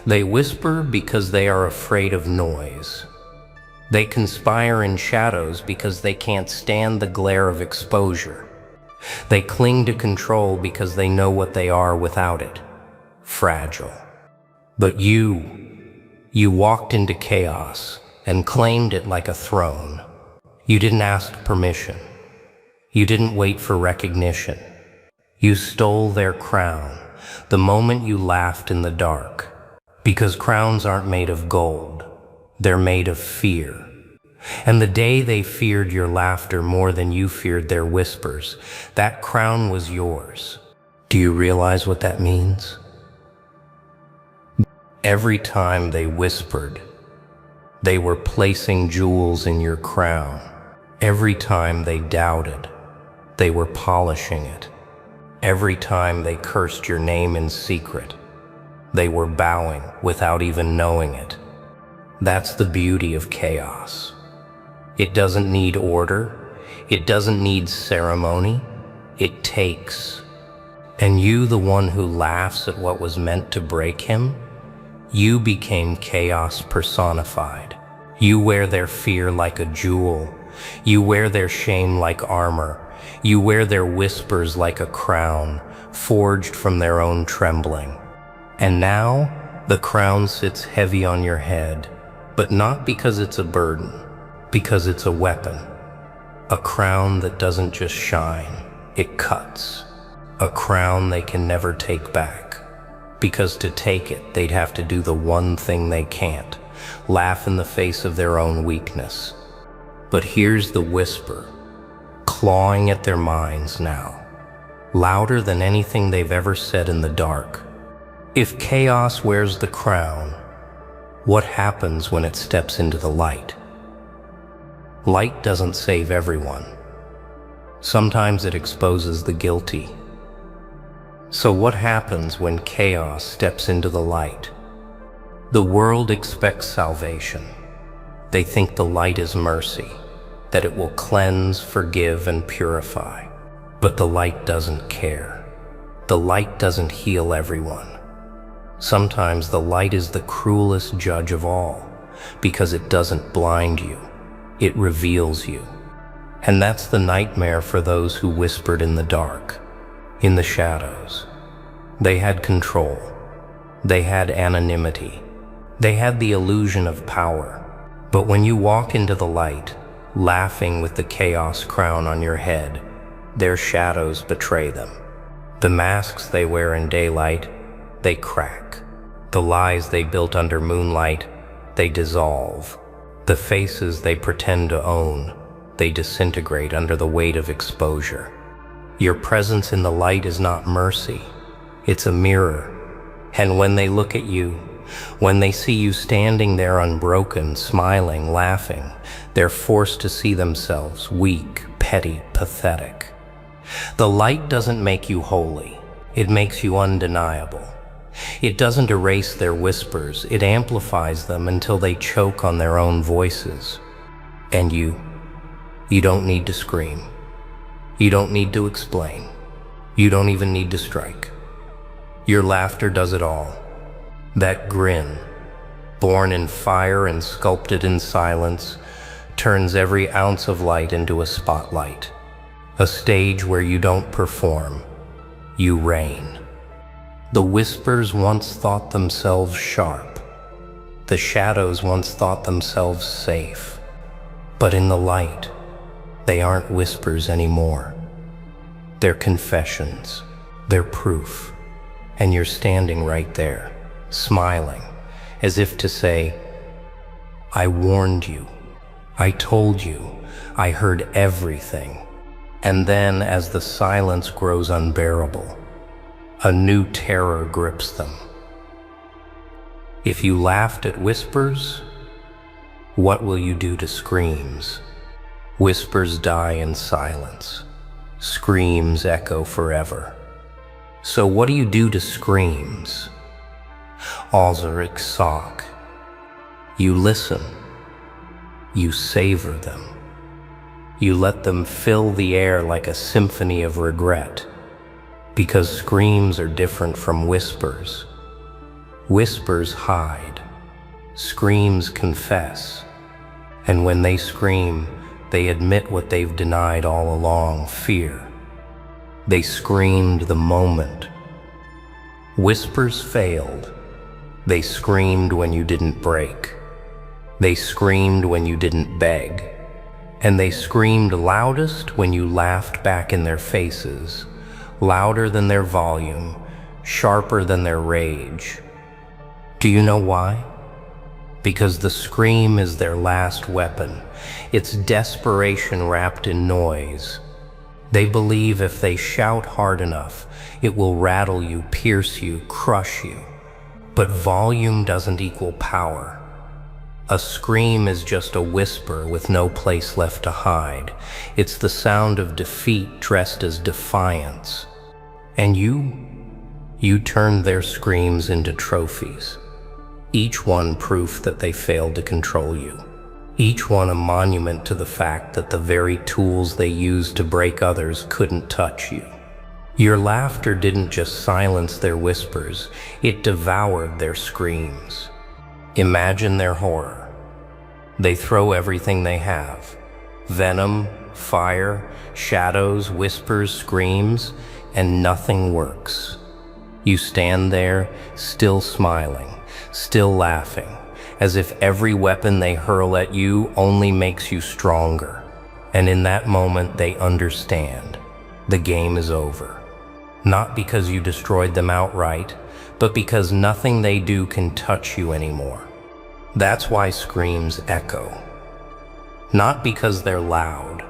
They whisper because they are afraid of noise. They conspire in shadows because they can't stand the glare of exposure. They cling to control because they know what they are without it. Fragile. But you walked into chaos and claimed it like a throne. You didn't ask permission. You didn't wait for recognition. You stole their crown the moment you laughed in the dark. Because crowns aren't made of gold. They're made of fear. And the day they feared your laughter more than you feared their whispers, that crown was yours. Do you realize what that means? Every time they whispered, they were placing jewels in your crown. Every time they doubted, they were polishing it. Every time they cursed your name in secret, they were bowing without even knowing it. That's the beauty of chaos. It doesn't need order. It doesn't need ceremony. It takes. And you, the one who laughs at what was meant to break him, you became chaos personified. You wear their fear like a jewel. You wear their shame like armor. You wear their whispers like a crown, forged from their own trembling. And now, the crown sits heavy on your head, but not because it's a burden, because it's a weapon. A crown that doesn't just shine, it cuts. A crown they can never take back. Because to take it, they'd have to do the one thing they can't, laugh in the face of their own weakness. But here's the whisper, clawing at their minds now, louder than anything they've ever said in the dark. If chaos wears the crown, what happens when it steps into the light? Light doesn't save everyone. Sometimes it exposes the guilty. So what happens when chaos steps into the light? The world expects salvation. They think the light is mercy, that it will cleanse, forgive, and purify. But the light doesn't care. The light doesn't heal everyone. Sometimes the light is the cruelest judge of all, because it doesn't blind you, it reveals you. And that's the nightmare for those who whispered in the dark, in the shadows. They had control. They had anonymity. They had the illusion of power. But when you walk into the light, laughing with the chaos crown on your head, their shadows betray them. The masks they wear in daylight, they crack. The lies they built under moonlight, they dissolve. The faces they pretend to own, they disintegrate under the weight of exposure. Your presence in the light is not mercy, it's a mirror. And when they look at you, when they see you standing there unbroken, smiling, laughing, they're forced to see themselves weak, petty, pathetic. The light doesn't make you holy, it makes you undeniable. It doesn't erase their whispers, it amplifies them until they choke on their own voices. And you don't need to scream. You don't need to explain. You don't even need to strike. Your laughter does it all. That grin, born in fire and sculpted in silence, turns every ounce of light into a spotlight. A stage where you don't perform, you reign. The whispers once thought themselves sharp. The shadows once thought themselves safe. But in the light, they aren't whispers anymore. They're confessions, they're proof, and you're standing right there. smiling, as if to say, I warned you, I told you, I heard everything. And then, as the silence grows unbearable, a new terror grips them. If you laughed at whispers, what will you do to screams? Whispers die in silence. Screams echo forever. So what do you do to screams? Alzeric Sock. You listen. You savor them. You let them fill the air like a symphony of regret. Because screams are different from whispers. Whispers hide. Screams confess. And when they scream, they admit what they've denied all along, fear. They screamed the moment. Whispers failed. They screamed when you didn't break. They screamed when you didn't beg. And they screamed loudest when you laughed back in their faces, louder than their volume, sharper than their rage. Do you know why? Because the scream is their last weapon. It's desperation wrapped in noise. They believe if they shout hard enough, it will rattle you, pierce you, crush you. But volume doesn't equal power. A scream is just a whisper with no place left to hide. It's the sound of defeat dressed as defiance. And you turned their screams into trophies. Each one proof that they failed to control you. Each one a monument to the fact that the very tools they used to break others couldn't touch you. Your laughter didn't just silence their whispers, it devoured their screams. Imagine their horror. They throw everything they have. Venom, fire, shadows, whispers, screams, and nothing works. You stand there, still smiling, still laughing, as if every weapon they hurl at you only makes you stronger. And in that moment they understand. The game is over. Not because you destroyed them outright, but because nothing they do can touch you anymore. That's why screams echo. Not because they're loud,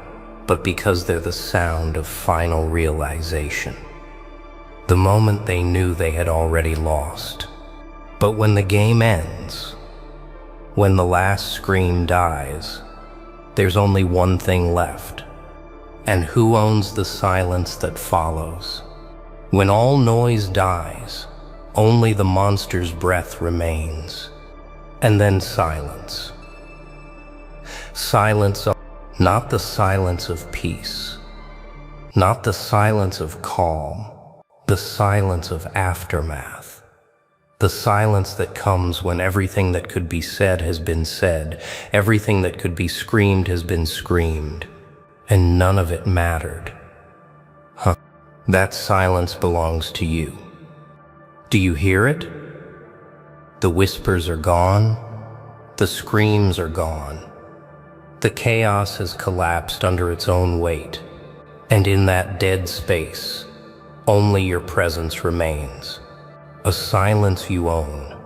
but because they're the sound of final realization. The moment they knew they had already lost. But when the game ends, when the last scream dies, there's only one thing left. And who owns the silence that follows? When all noise dies, only the monster's breath remains. And then silence. Silence, not the silence of peace, not the silence of calm, the silence of aftermath. The silence that comes when everything that could be said has been said, everything that could be screamed has been screamed, and none of it mattered. That silence belongs to you. Do you hear it? The whispers are gone. The screams are gone. The chaos has collapsed under its own weight. And in that dead space, only your presence remains. A silence you own.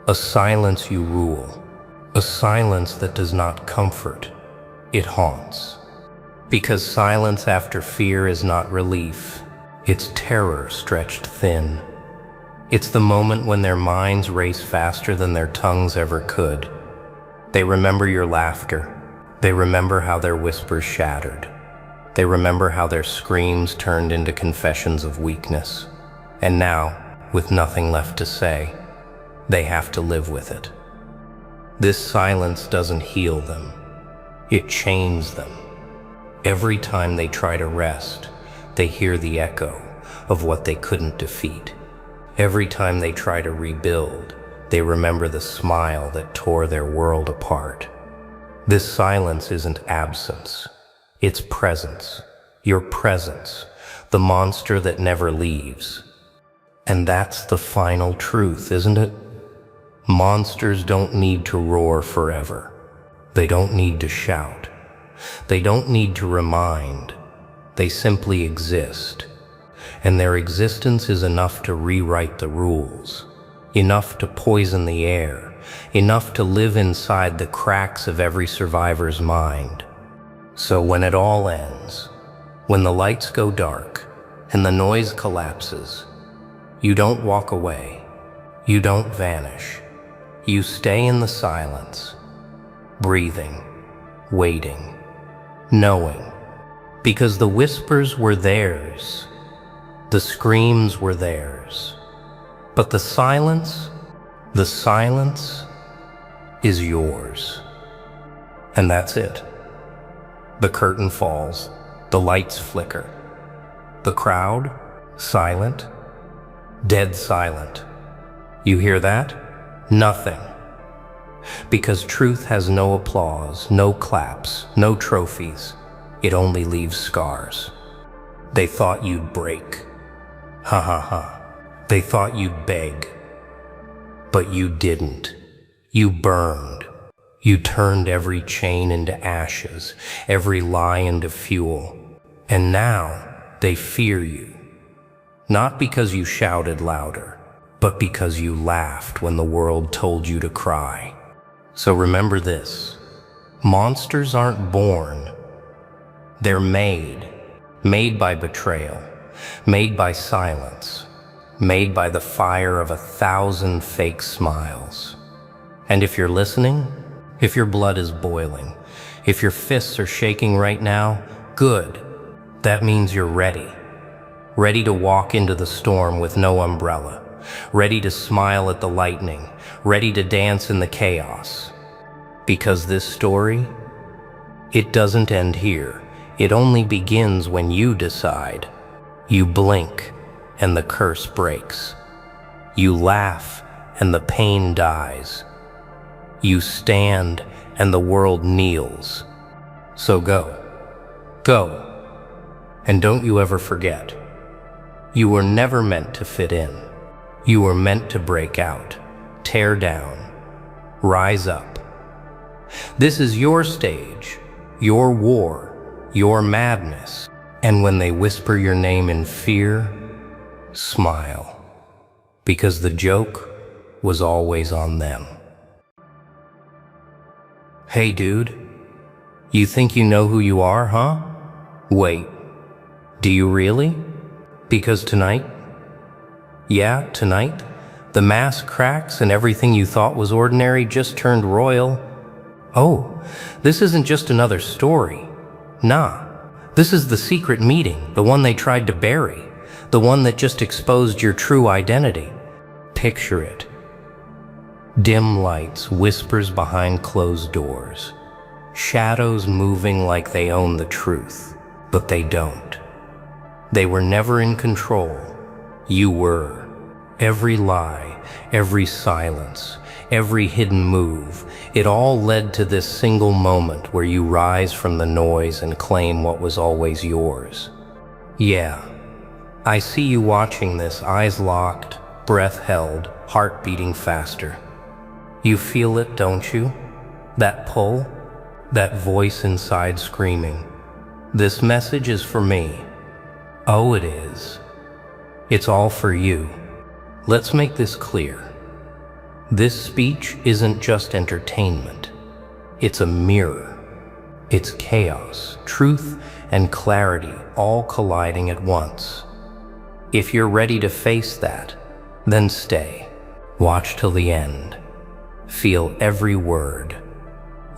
A silence you rule. A silence that does not comfort. It haunts. Because silence after fear is not relief. It's terror stretched thin. It's the moment when their minds race faster than their tongues ever could. They remember your laughter. They remember how their whispers shattered. They remember how their screams turned into confessions of weakness. And now, with nothing left to say, they have to live with it. This silence doesn't heal them. It chains them. Every time they try to rest, they hear the echo of what they couldn't defeat. Every time they try to rebuild, they remember the smile that tore their world apart. This silence isn't absence. It's presence. Your presence. The monster that never leaves. And that's the final truth, isn't it? Monsters don't need to roar forever. They don't need to shout. They don't need to remind. They simply exist. And their existence is enough to rewrite the rules. enough to poison the air, enough to live inside the cracks of every survivor's mind. So when it all ends, when the lights go dark and the noise collapses, you don't walk away, you don't vanish. You stay in the silence, breathing, waiting, knowing, because the whispers were theirs, the screams were theirs, but the silence is yours. And that's it. The curtain falls, the lights flicker. The crowd, silent, dead silent. You hear that? Nothing. Because truth has no applause, no claps, no trophies. It only leaves scars. They thought you'd break. Ha ha ha. They thought you'd beg. But you didn't. You burned. You turned every chain into ashes, every lie into fuel. And now they fear you. Not because you shouted louder, but because you laughed when the world told you to cry. So remember this. Monsters aren't born. They're made. Made by betrayal. Made by silence. Made by the fire of 1,000 fake smiles. And if you're listening, if your blood is boiling, if your fists are shaking right now, good. That means you're ready. Ready to walk into the storm with no umbrella. Ready to smile at the lightning. Ready to dance in the chaos. Because this story, it doesn't end here. It only begins when you decide. You blink and the curse breaks. You laugh and the pain dies. You stand and the world kneels. So go. Go. And don't you ever forget. You were never meant to fit in. You were meant to break out, tear down, rise up. This is your stage, your war, your madness. And when they whisper your name in fear, smile. Because the joke was always on them. Hey dude, you think you know who you are, huh? Wait, do you really? Because tonight, tonight, the mask cracks and everything you thought was ordinary just turned royal. Oh, this isn't just another story. Nah, this is the secret meeting, the one they tried to bury, the one that just exposed your true identity. Picture it. Dim lights, whispers behind closed doors, shadows moving like they own the truth, but they don't. They were never in control. You were. Every lie, every silence, every hidden move, it all led to this single moment where you rise from the noise and claim what was always yours. Yeah, I see you watching this, eyes locked, breath held, heart beating faster. You feel it, don't you? That pull, that voice inside screaming, "This message is for me." Oh, it is. It's all for you. Let's make this clear. This speech isn't just entertainment. It's a mirror. It's chaos, truth, and clarity all colliding at once. If you're ready to face that, then stay. Watch till the end. Feel every word.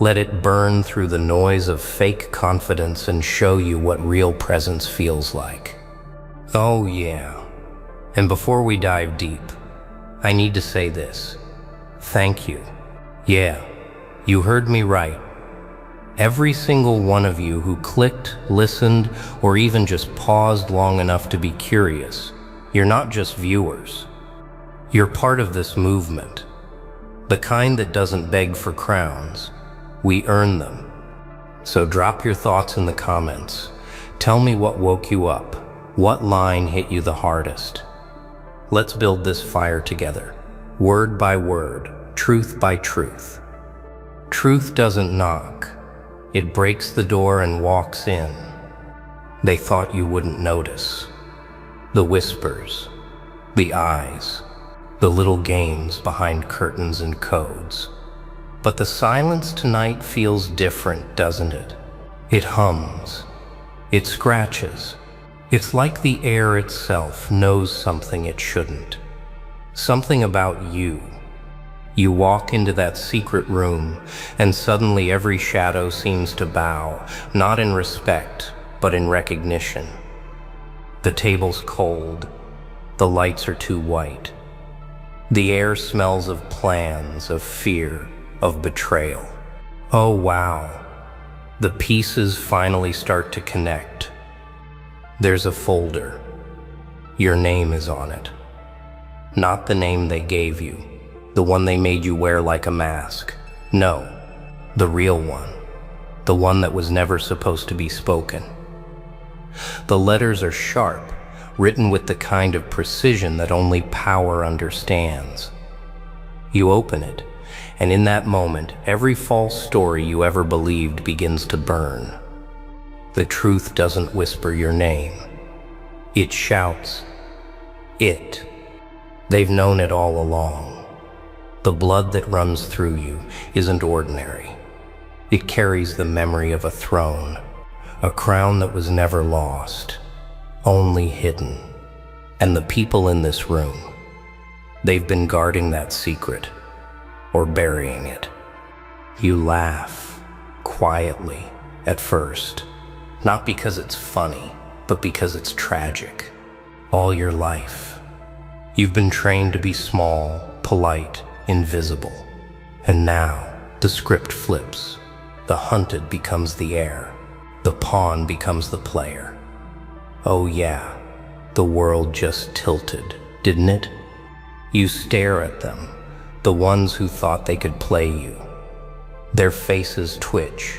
Let it burn through the noise of fake confidence and show you what real presence feels like. Oh yeah. And before we dive deep, I need to say this. Thank you. Yeah, you heard me right. Every single one of you who clicked, listened, or even just paused long enough to be curious. You're not just viewers. You're part of this movement. The kind that doesn't beg for crowns. We earn them. So drop your thoughts in the comments. Tell me what woke you up. What line hit you the hardest? Let's build this fire together. Word by word, truth by truth. Truth doesn't knock. It breaks the door and walks in. They thought you wouldn't notice. The whispers, the eyes, the little games behind curtains and codes. But the silence tonight feels different, doesn't it? It hums. It scratches. It's like the air itself knows something it shouldn't. Something about you. You walk into that secret room, and suddenly every shadow seems to bow, not in respect, but in recognition. The table's cold. The lights are too white. The air smells of plans, of fear, of betrayal. Oh wow. The pieces finally start to connect. There's a folder. Your name is on it. Not the name they gave you, the one they made you wear like a mask. No, the real one. The one that was never supposed to be spoken. The letters are sharp, written with the kind of precision that only power understands. You open it, and in that moment, every false story you ever believed begins to burn. The truth doesn't whisper your name. It shouts, it. They've known it all along. The blood that runs through you isn't ordinary. It carries the memory of a throne, a crown that was never lost, only hidden. And the people in this room, they've been guarding that secret, or burying it. You laugh, quietly, at first, not because it's funny, but because it's tragic. All your life, you've been trained to be small, polite, invisible. And now, the script flips. The hunted becomes the heir. The pawn becomes the player. Oh yeah, the world just tilted, didn't it? You stare at them, the ones who thought they could play you. Their faces twitch,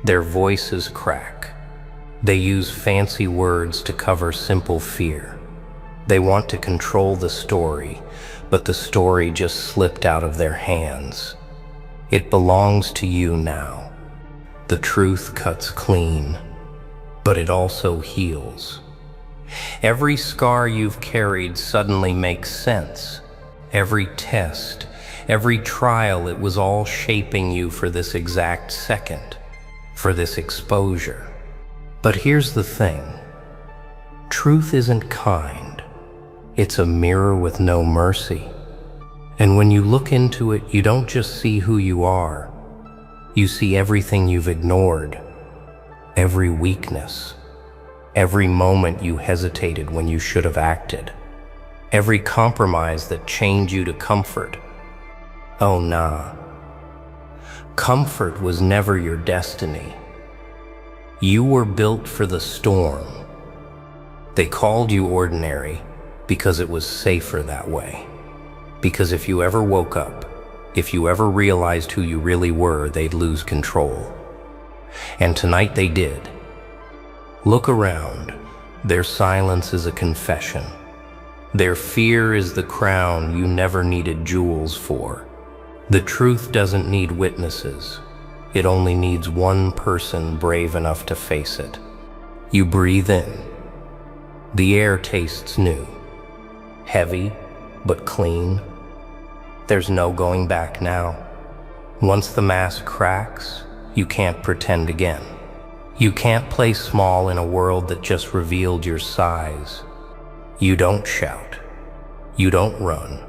their voices crack. They use fancy words to cover simple fear. They want to control the story, but the story just slipped out of their hands. It belongs to you now. The truth cuts clean, but it also heals. Every scar you've carried suddenly makes sense. Every test, every trial, it was all shaping you for this exact second, for this exposure. But here's the thing. Truth isn't kind. It's a mirror with no mercy. And when you look into it, you don't just see who you are. You see everything you've ignored, every weakness, every moment you hesitated when you should have acted, every compromise that chained you to comfort. Oh nah. Comfort was never your destiny. You were built for the storm. They called you ordinary because it was safer that way. Because if you ever woke up, if you ever realized who you really were, they'd lose control. And tonight they did. Look around. Their silence is a confession. Their fear is the crown you never needed jewels for. The truth doesn't need witnesses. It only needs one person brave enough to face it. You breathe in. The air tastes new. Heavy, but clean. There's no going back now. Once the mask cracks, you can't pretend again. You can't play small in a world that just revealed your size. You don't shout. You don't run.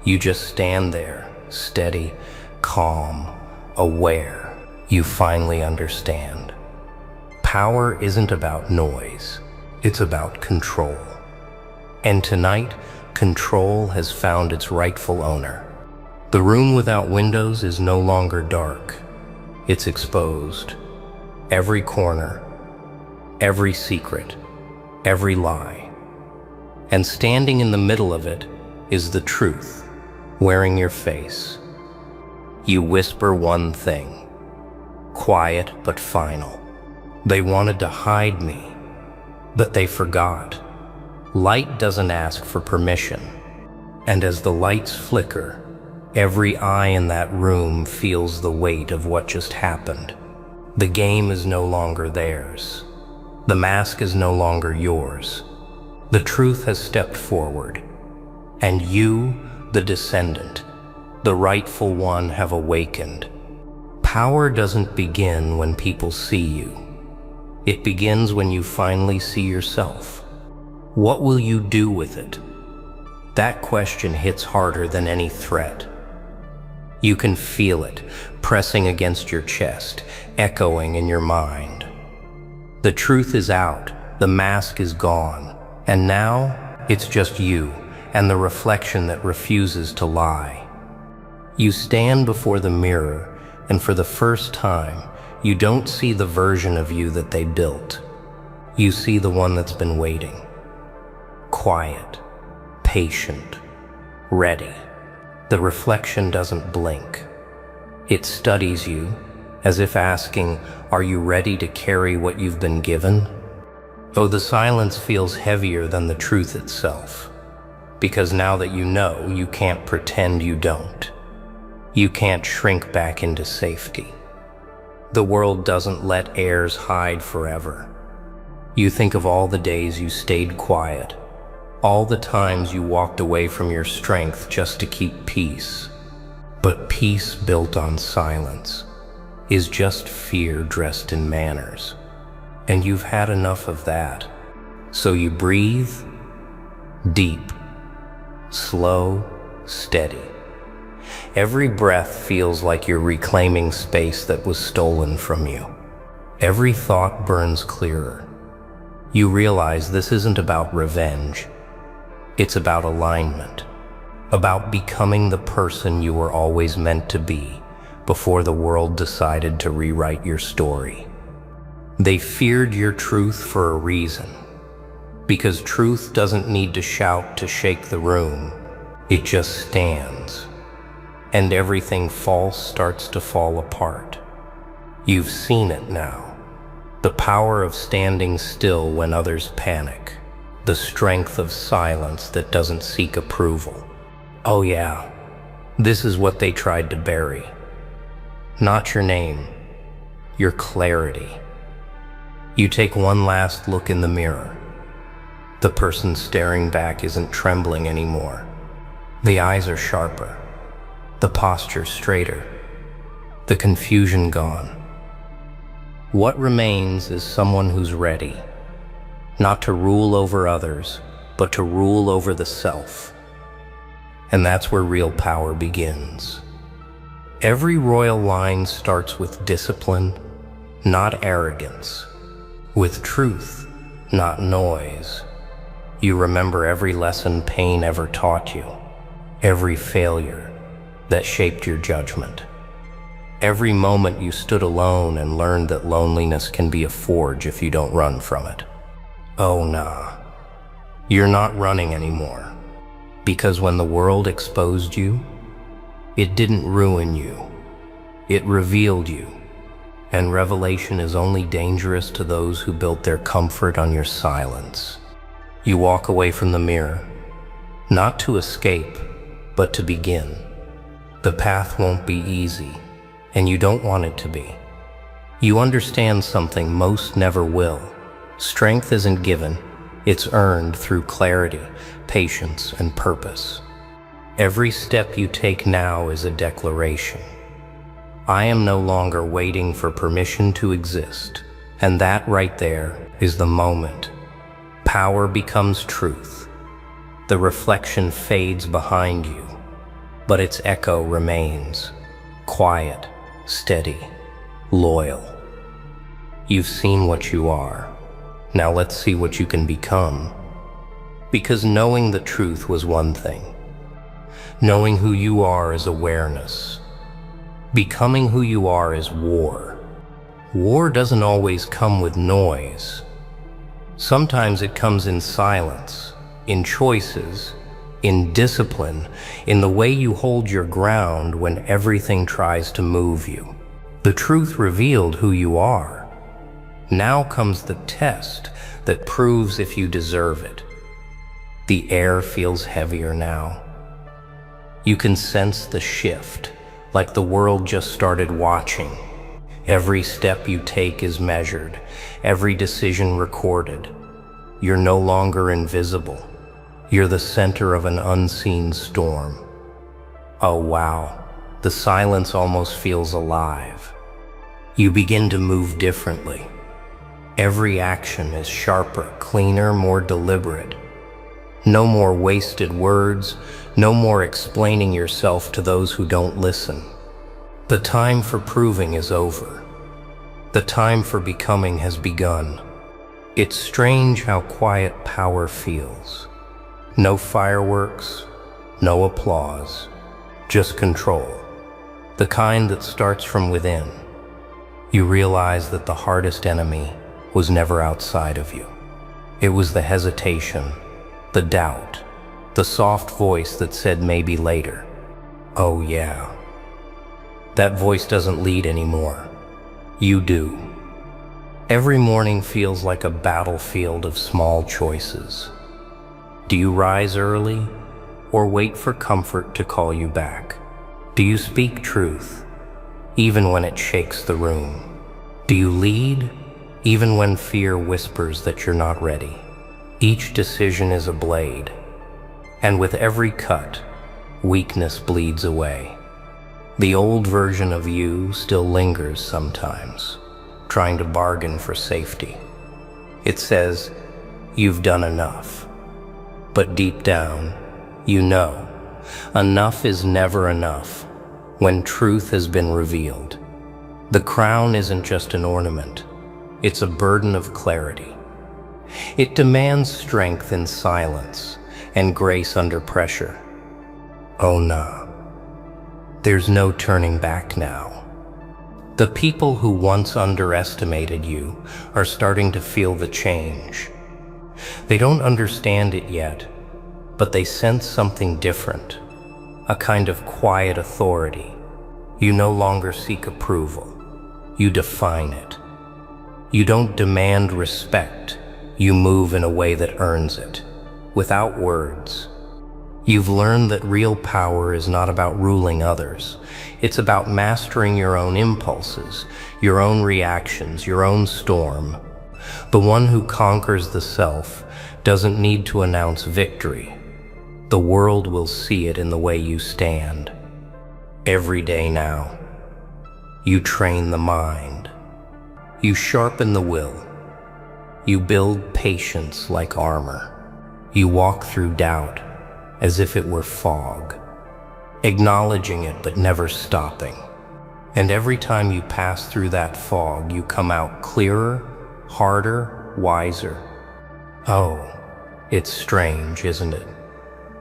You just stand there, steady, calm, aware. You finally understand. Power isn't about noise. It's about control. And tonight, control has found its rightful owner. The room without windows is no longer dark. It's exposed. Every corner, every secret, every lie. And standing in the middle of it is the truth, wearing your face. You whisper one thing, quiet but final. They wanted to hide me, but they forgot. Light doesn't ask for permission. And as the lights flicker, every eye in that room feels the weight of what just happened. The game is no longer theirs. The mask is no longer yours. The truth has stepped forward. And you, the descendant, the rightful one have awakened. Power doesn't begin when people see you. It begins when you finally see yourself. What will you do with it? That question hits harder than any threat. You can feel it pressing against your chest, echoing in your mind. The truth is out, the mask is gone, and now it's just you and the reflection that refuses to lie. You stand before the mirror, and for the first time, you don't see the version of you that they built. You see the one that's been waiting. Quiet, patient, ready. The reflection doesn't blink. It studies you, as if asking, are you ready to carry what you've been given? Oh, the silence feels heavier than the truth itself. Because now that you know, you can't pretend you don't. You can't shrink back into safety. The world doesn't let heirs hide forever. You think of all the days you stayed quiet, all the times you walked away from your strength just to keep peace. But peace built on silence is just fear dressed in manners. And you've had enough of that. So you breathe, deep, slow, steady. Every breath feels like you're reclaiming space that was stolen from you. Every thought burns clearer. You realize this isn't about revenge. It's about alignment, about becoming the person you were always meant to be before the world decided to rewrite your story. They feared your truth for a reason, because truth doesn't need to shout to shake the room. It just stands, and everything false starts to fall apart. You've seen it now, the power of standing still when others panic. The strength of silence that doesn't seek approval. Oh yeah, this is what they tried to bury. Not your name, your clarity. You take one last look in the mirror. The person staring back isn't trembling anymore. The eyes are sharper, the posture straighter, the confusion gone. What remains is someone who's ready. Not to rule over others, but to rule over the self. And that's where real power begins. Every royal line starts with discipline, not arrogance. With truth, not noise. You remember every lesson pain ever taught you. Every failure that shaped your judgment. Every moment you stood alone and learned that loneliness can be a forge if you don't run from it. Oh nah, you're not running anymore. Because when the world exposed you, it didn't ruin you. It revealed you. And revelation is only dangerous to those who built their comfort on your silence. You walk away from the mirror, not to escape, but to begin. The path won't be easy, and you don't want it to be. You understand something most never will. Strength isn't given, it's earned through clarity, patience, and purpose. Every step you take now is a declaration. I am no longer waiting for permission to exist, and that right there is the moment. Power becomes truth. The reflection fades behind you, but its echo remains. Quiet, steady, loyal. You've seen what you are. Now let's see what you can become. Because knowing the truth was one thing. Knowing who you are is awareness. Becoming who you are is war. War doesn't always come with noise. Sometimes it comes in silence, in choices, in discipline, in the way you hold your ground when everything tries to move you. The truth revealed who you are. Now comes the test that proves if you deserve it. The air feels heavier now. You can sense the shift, like the world just started watching. Every step you take is measured, every decision recorded. You're no longer invisible. You're the center of an unseen storm. Oh wow, the silence almost feels alive. You begin to move differently. Every action is sharper, cleaner, more deliberate. No more wasted words, no more explaining yourself to those who don't listen. The time for proving is over. The time for becoming has begun. It's strange how quiet power feels. No fireworks, no applause, just control. The kind that starts from within. You realize that the hardest enemy was never outside of you. It was the hesitation, the doubt, the soft voice that said maybe later. Oh yeah. That voice doesn't lead anymore. You do. Every morning feels like a battlefield of small choices. Do you rise early or wait for comfort to call you back? Do you speak truth even when it shakes the room? Do you lead even when fear whispers that you're not ready? Each decision is a blade, and with every cut, weakness bleeds away. The old version of you still lingers sometimes, trying to bargain for safety. It says, you've done enough. But deep down, you know, enough is never enough when truth has been revealed. The crown isn't just an ornament, it's a burden of clarity. It demands strength in silence and grace under pressure. Oh nah, there's no turning back now. The people who once underestimated you are starting to feel the change. They don't understand it yet, but they sense something different, a kind of quiet authority. You no longer seek approval, you define it. You don't demand respect, you move in a way that earns it, without words. You've learned that real power is not about ruling others. It's about mastering your own impulses, your own reactions, your own storm. The one who conquers the self doesn't need to announce victory. The world will see it in the way you stand. Every day now, you train the mind. You sharpen the will. You build patience like armor. You walk through doubt as if it were fog, acknowledging it but never stopping. And every time you pass through that fog, you come out clearer, harder, wiser. Oh, it's strange, isn't it?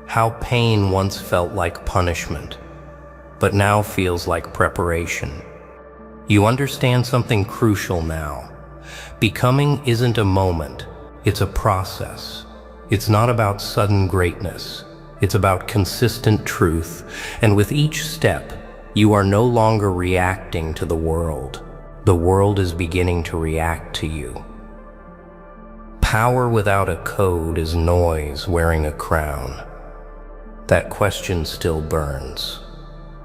How pain once felt like punishment, but now feels like preparation. You understand something crucial now. Becoming isn't a moment, it's a process. It's not about sudden greatness. It's about consistent truth, and with each step, you are no longer reacting to the world. The world is beginning to react to you. Power without a code is noise wearing a crown. That question still burns.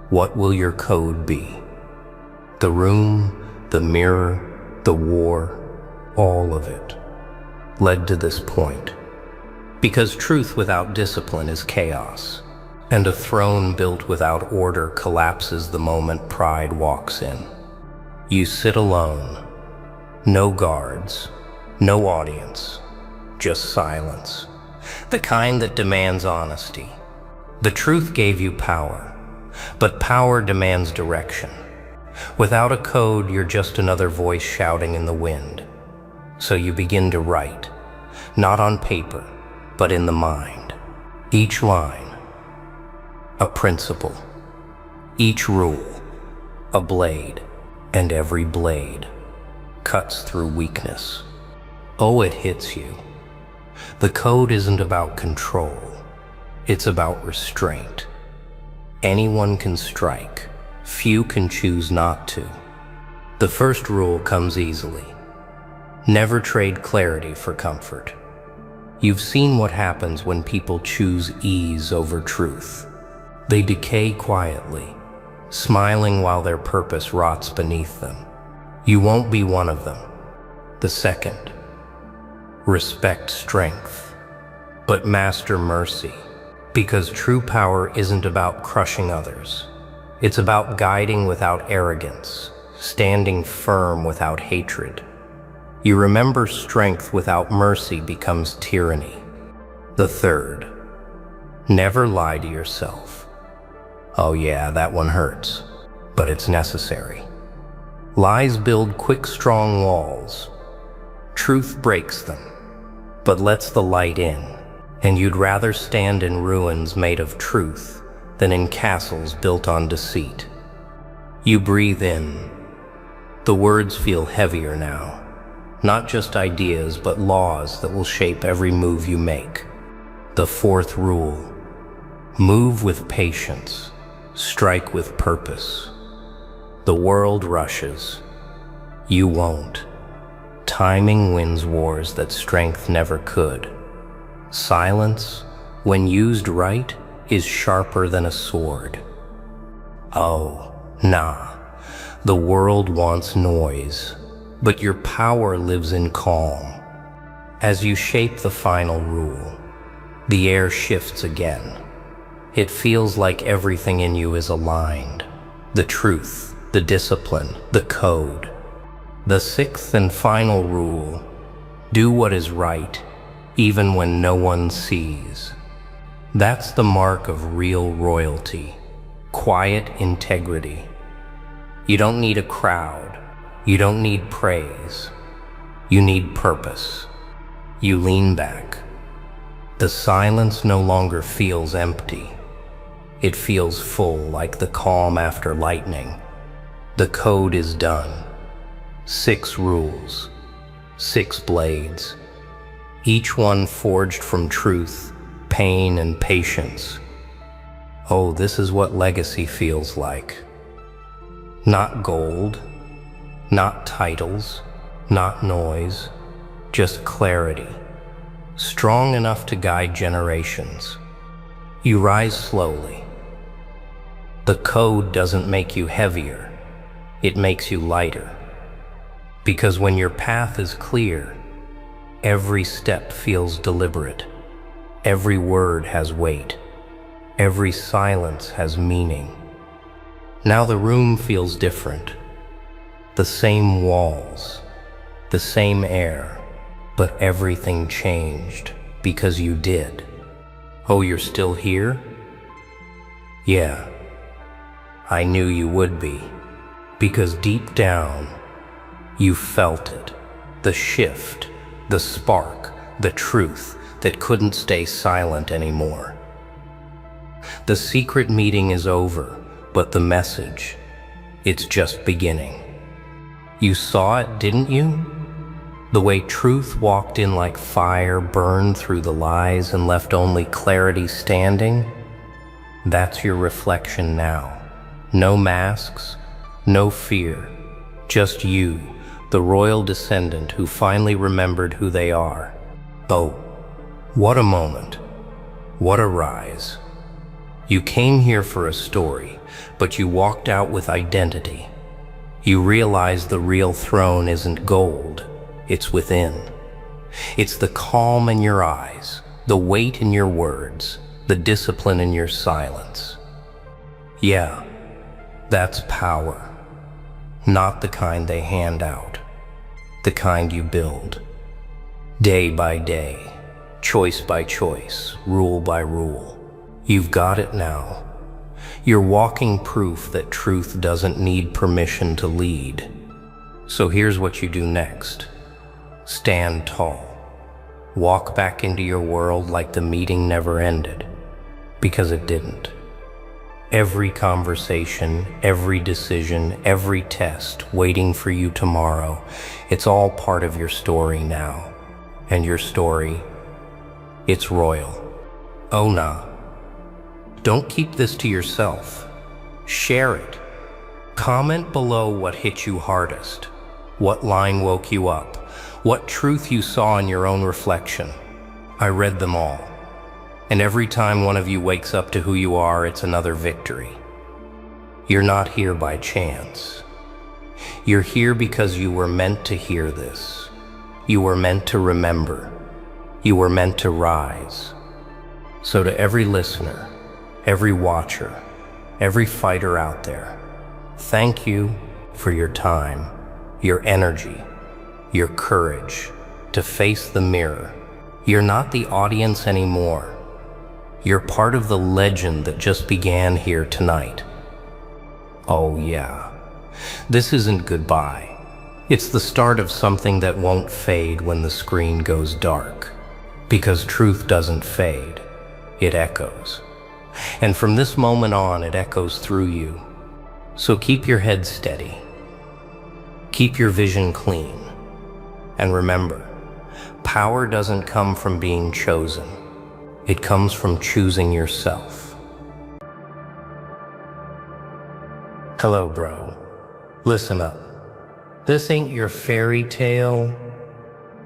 What will your code be? The room, the mirror, the war, all of it led to this point. Because truth without discipline is chaos, and a throne built without order collapses the moment pride walks in. You sit alone, no guards, no audience, just silence, the kind that demands honesty. The truth gave you power, but power demands direction. Without a code, you're just another voice shouting in the wind. So you begin to write, not on paper, but in the mind. Each line, a principle. Each rule, a blade. And every blade cuts through weakness. Oh, it hits you. The code isn't about control. It's about restraint. Anyone can strike. Few can choose not to. The first rule comes easily. Never trade clarity for comfort. You've seen what happens when people choose ease over truth. They decay quietly, smiling while their purpose rots beneath them. You won't be one of them. The second, respect strength, but master mercy. Because true power isn't about crushing others. It's about guiding without arrogance, standing firm without hatred. You remember strength without mercy becomes tyranny. The third, never lie to yourself. Oh yeah, that one hurts, but it's necessary. Lies build quick, strong walls. Truth breaks them, but lets the light in. And you'd rather stand in ruins made of truth than in castles built on deceit. You breathe in. The words feel heavier now. Not just ideas, but laws that will shape every move you make. The fourth rule: move with patience, strike with purpose. The world rushes. You won't. Timing wins wars that strength never could. Silence, when used right, is sharper than a sword. Oh, nah. The world wants noise, but your power lives in calm. As you shape the final rule, the air shifts again. It feels like everything in you is aligned. The truth, the discipline, the code. The sixth and final rule: do what is right, even when no one sees. That's the mark of real royalty, quiet integrity. You don't need a crowd. You don't need praise. You need purpose. You lean back. The silence no longer feels empty. It feels full, like the calm after lightning. The code is done. 6 rules, 6 blades, each one forged from truth, pain, and patience. Oh, this is what legacy feels like. Not gold, not titles, not noise, just clarity, strong enough to guide generations. You rise slowly. The code doesn't make you heavier, it makes you lighter. Because when your path is clear, every step feels deliberate. Every word has weight. Every silence has meaning. Now the room feels different. The same walls, the same air, but everything changed because you did. Oh, you're still here? Yeah, I knew you would be. Because deep down, you felt it. The shift, the spark, the truth that couldn't stay silent anymore. The secret meeting is over, but the message, it's just beginning. You saw it, didn't you? The way truth walked in like fire, burned through the lies, and left only clarity standing? That's your reflection now. No masks, no fear, just you, the royal descendant who finally remembered who they are. Oh, what a moment. What a rise. You came here for a story, but you walked out with identity. You realized the real throne isn't gold, it's within. It's the calm in your eyes, the weight in your words, the discipline in your silence. Yeah, that's power. Not the kind they hand out, the kind you build. Day by day, choice by choice, rule by rule. You've got it now. You're walking proof that truth doesn't need permission to lead. So here's what you do next. Stand tall. Walk back into your world like the meeting never ended. Because it didn't. Every conversation, every decision, every test waiting for you tomorrow, it's all part of your story now. And your story, it's royal. Oh nah. Don't keep this to yourself. Share it. Comment below what hit you hardest, what line woke you up, what truth you saw in your own reflection. I read them all. And every time one of you wakes up to who you are, it's another victory. You're not here by chance. You're here because you were meant to hear this. You were meant to remember. You were meant to rise. So to every listener, every watcher, every fighter out there, thank you for your time, your energy, your courage to face the mirror. You're not the audience anymore. You're part of the legend that just began here tonight. Oh yeah, this isn't goodbye. It's the start of something that won't fade when the screen goes dark. Because truth doesn't fade, it echoes. And from this moment on, it echoes through you. So keep your head steady. Keep your vision clean. And remember, power doesn't come from being chosen. It comes from choosing yourself. Hello, bro. Listen up. This ain't your fairy tale.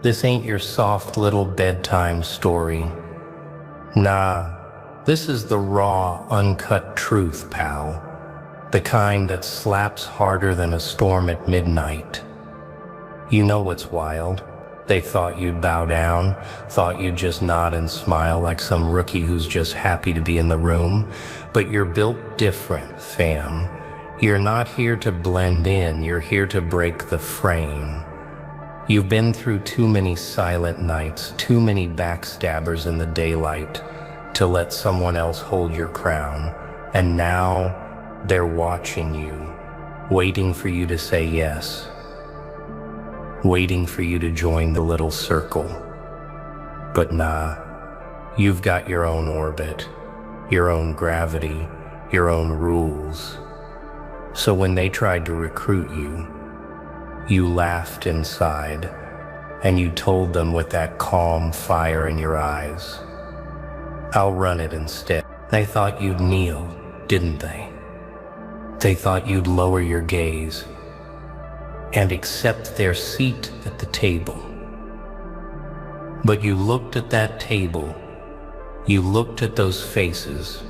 This ain't your soft little bedtime story. Nah, this is the raw, uncut truth, pal. The kind that slaps harder than a storm at midnight. You know what's wild? They thought you'd bow down, thought you'd just nod and smile like some rookie who's just happy to be in the room. But you're built different, fam. You're not here to blend in, you're here to break the frame. You've been through too many silent nights, too many backstabbers in the daylight to let someone else hold your crown. And now they're watching you, waiting for you to say yes. Waiting for you to join the little circle. But nah, you've got your own orbit, your own gravity, your own rules. So when they tried to recruit you, you laughed inside, and you told them with that calm fire in your eyes, I'll run it instead. They thought you'd kneel, didn't they? They thought you'd lower your gaze and accept their seat at the table. But you looked at that table, you looked at those faces,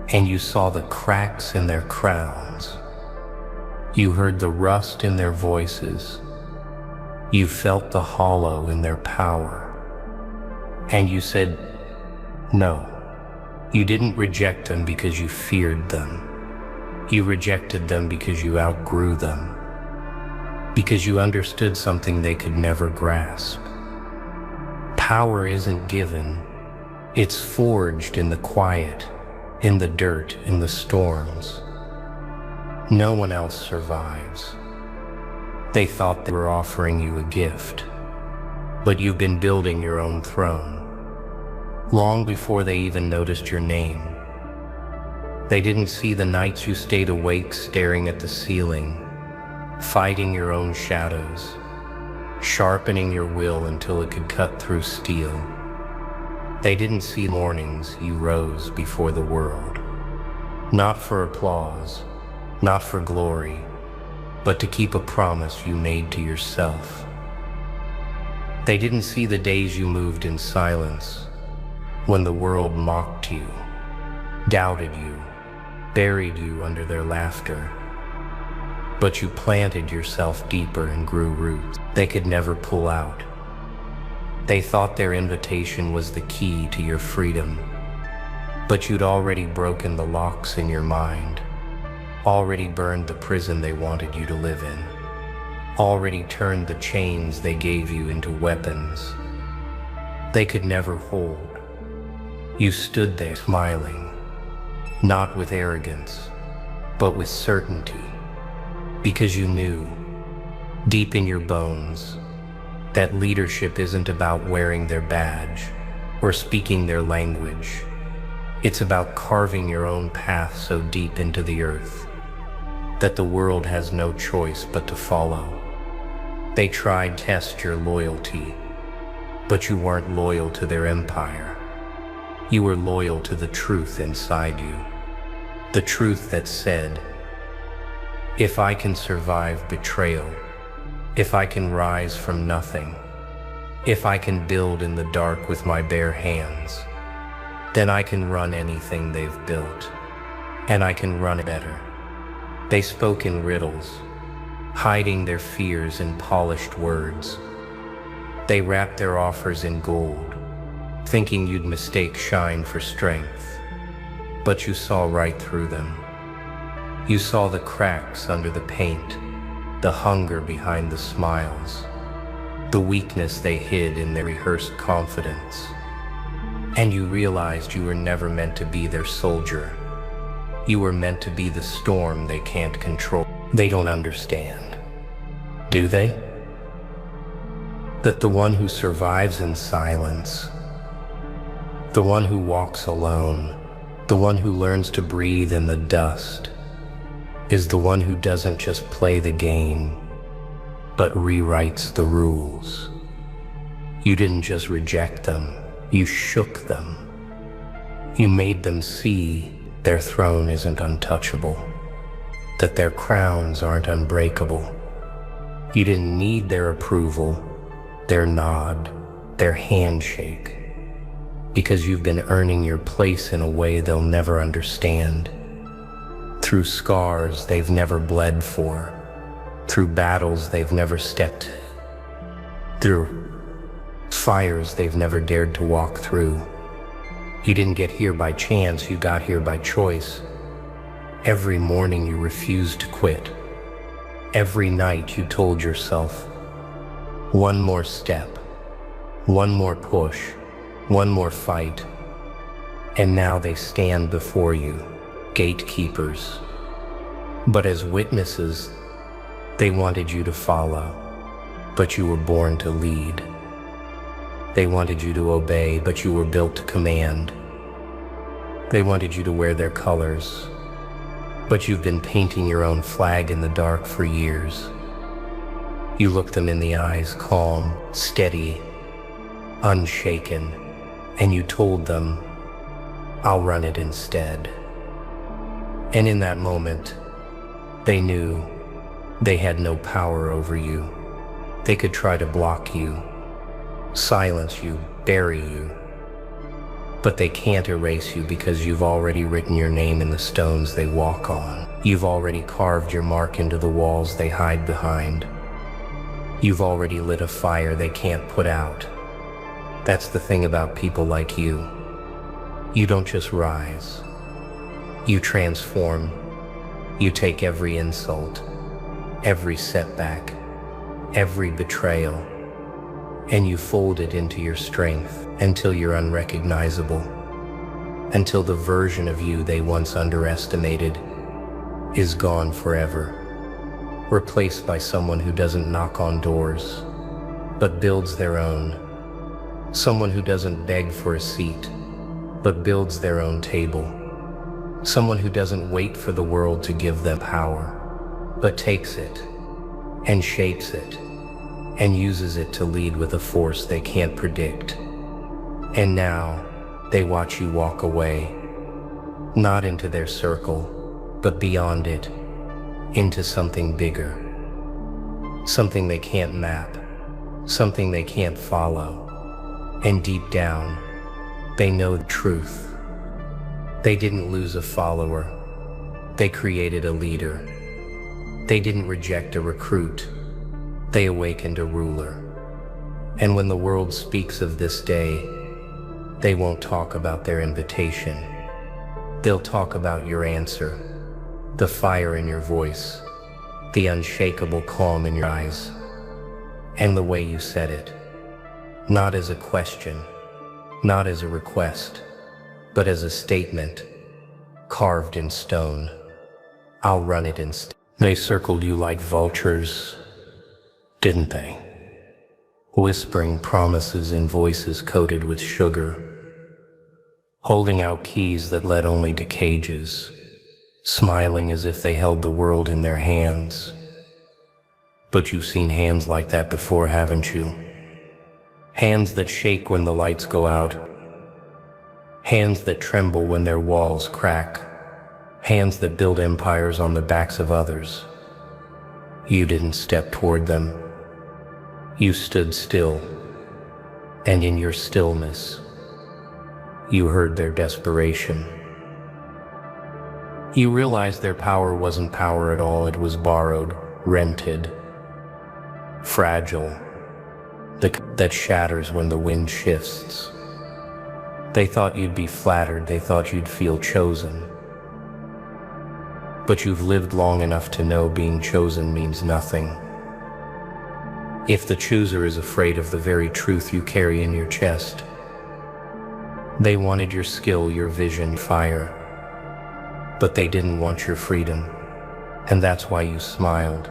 and you saw the cracks in their crowns. You heard the rust in their voices. You felt the hollow in their power. And you said, no. You didn't reject them because you feared them. You rejected them because you outgrew them. Because you understood something they could never grasp. Power isn't given. It's forged in the quiet, in the dirt, in the storms. No one else survives. They thought they were offering you a gift, but you've been building your own throne. Long before they even noticed your name. They didn't see the nights you stayed awake staring at the ceiling, fighting your own shadows, sharpening your will until it could cut through steel. They didn't see mornings you rose before the world, not for applause, not for glory, but to keep a promise you made to yourself. They didn't see the days you moved in silence, when the world mocked you, doubted you, buried you under their laughter. But you planted yourself deeper and grew roots they could never pull out. They thought their invitation was the key to your freedom, but you'd already broken the locks in your mind, already burned the prison they wanted you to live in, already turned the chains they gave you into weapons they could never hold. You stood there smiling, not with arrogance, but with certainty, because you knew, deep in your bones, that leadership isn't about wearing their badge or speaking their language. It's about carving your own path so deep into the earth that the world has no choice but to follow. They tried to test your loyalty, but you weren't loyal to their empire. You were loyal to the truth inside you, the truth that said, if I can survive betrayal, if I can rise from nothing, if I can build in the dark with my bare hands, then I can run anything they've built, and I can run it better. They spoke in riddles, hiding their fears in polished words. They wrapped their offers in gold, thinking you'd mistake shine for strength. But you saw right through them. You saw the cracks under the paint, the hunger behind the smiles, the weakness they hid in their rehearsed confidence. And you realized you were never meant to be their soldier. You were meant to be the storm they can't control. They don't understand, do they? That the one who survives in silence, the one who walks alone, the one who learns to breathe in the dust, is the one who doesn't just play the game, but rewrites the rules. You didn't just reject them, you shook them. You made them see their throne isn't untouchable, that their crowns aren't unbreakable. You didn't need their approval, their nod, their handshake, because you've been earning your place in a way they'll never understand. Through scars they've never bled for, through battles they've never stepped, through fires they've never dared to walk through. You didn't get here by chance, you got here by choice. Every morning you refused to quit. Every night you told yourself, one more step, one more push, one more fight. And now they stand before you, gatekeepers. But as witnesses, they wanted you to follow, but you were born to lead. They wanted you to obey, but you were built to command. They wanted you to wear their colors, but you've been painting your own flag in the dark for years. You looked them in the eyes, calm, steady, unshaken, and you told them, I'll run it instead. And in that moment, they knew they had no power over you. They could try to block you, silence you, bury you, but they can't erase you because you've already written your name in the stones they walk on. You've already carved your mark into the walls they hide behind. You've already lit a fire they can't put out. That's the thing about people like you. You don't just rise. You transform. You take every insult, every setback, every betrayal, and you fold it into your strength until you're unrecognizable, until the version of you they once underestimated is gone forever, replaced by someone who doesn't knock on doors, but builds their own, someone who doesn't beg for a seat, but builds their own table, someone who doesn't wait for the world to give them power, but takes it and shapes it and uses it to lead with a force they can't predict. And now they watch you walk away, not into their circle, but beyond it, into something bigger, something they can't map, something they can't follow. And deep down, they know the truth. They didn't lose a follower. They created a leader. They didn't reject a recruit. They awakened a ruler. And when the world speaks of this day, they won't talk about their invitation. They'll talk about your answer, the fire in your voice, the unshakable calm in your eyes, and the way you said it. Not as a question, not as a request, but as a statement, carved in stone. I'll run it instead. They circled you like vultures, didn't they? Whispering promises in voices coated with sugar, holding out keys that led only to cages, smiling as if they held the world in their hands. But you've seen hands like that before, haven't you? Hands that shake when the lights go out. Hands that tremble when their walls crack. Hands that build empires on the backs of others. You didn't step toward them. You stood still, and in your stillness, you heard their desperation. You realized their power wasn't power at all. It was borrowed, rented, fragile, that shatters when the wind shifts. They thought you'd be flattered, they thought you'd feel chosen. But you've lived long enough to know being chosen means nothing. If the chooser is afraid of the very truth you carry in your chest, they wanted your skill, your vision, fire, but they didn't want your freedom. And that's why you smiled.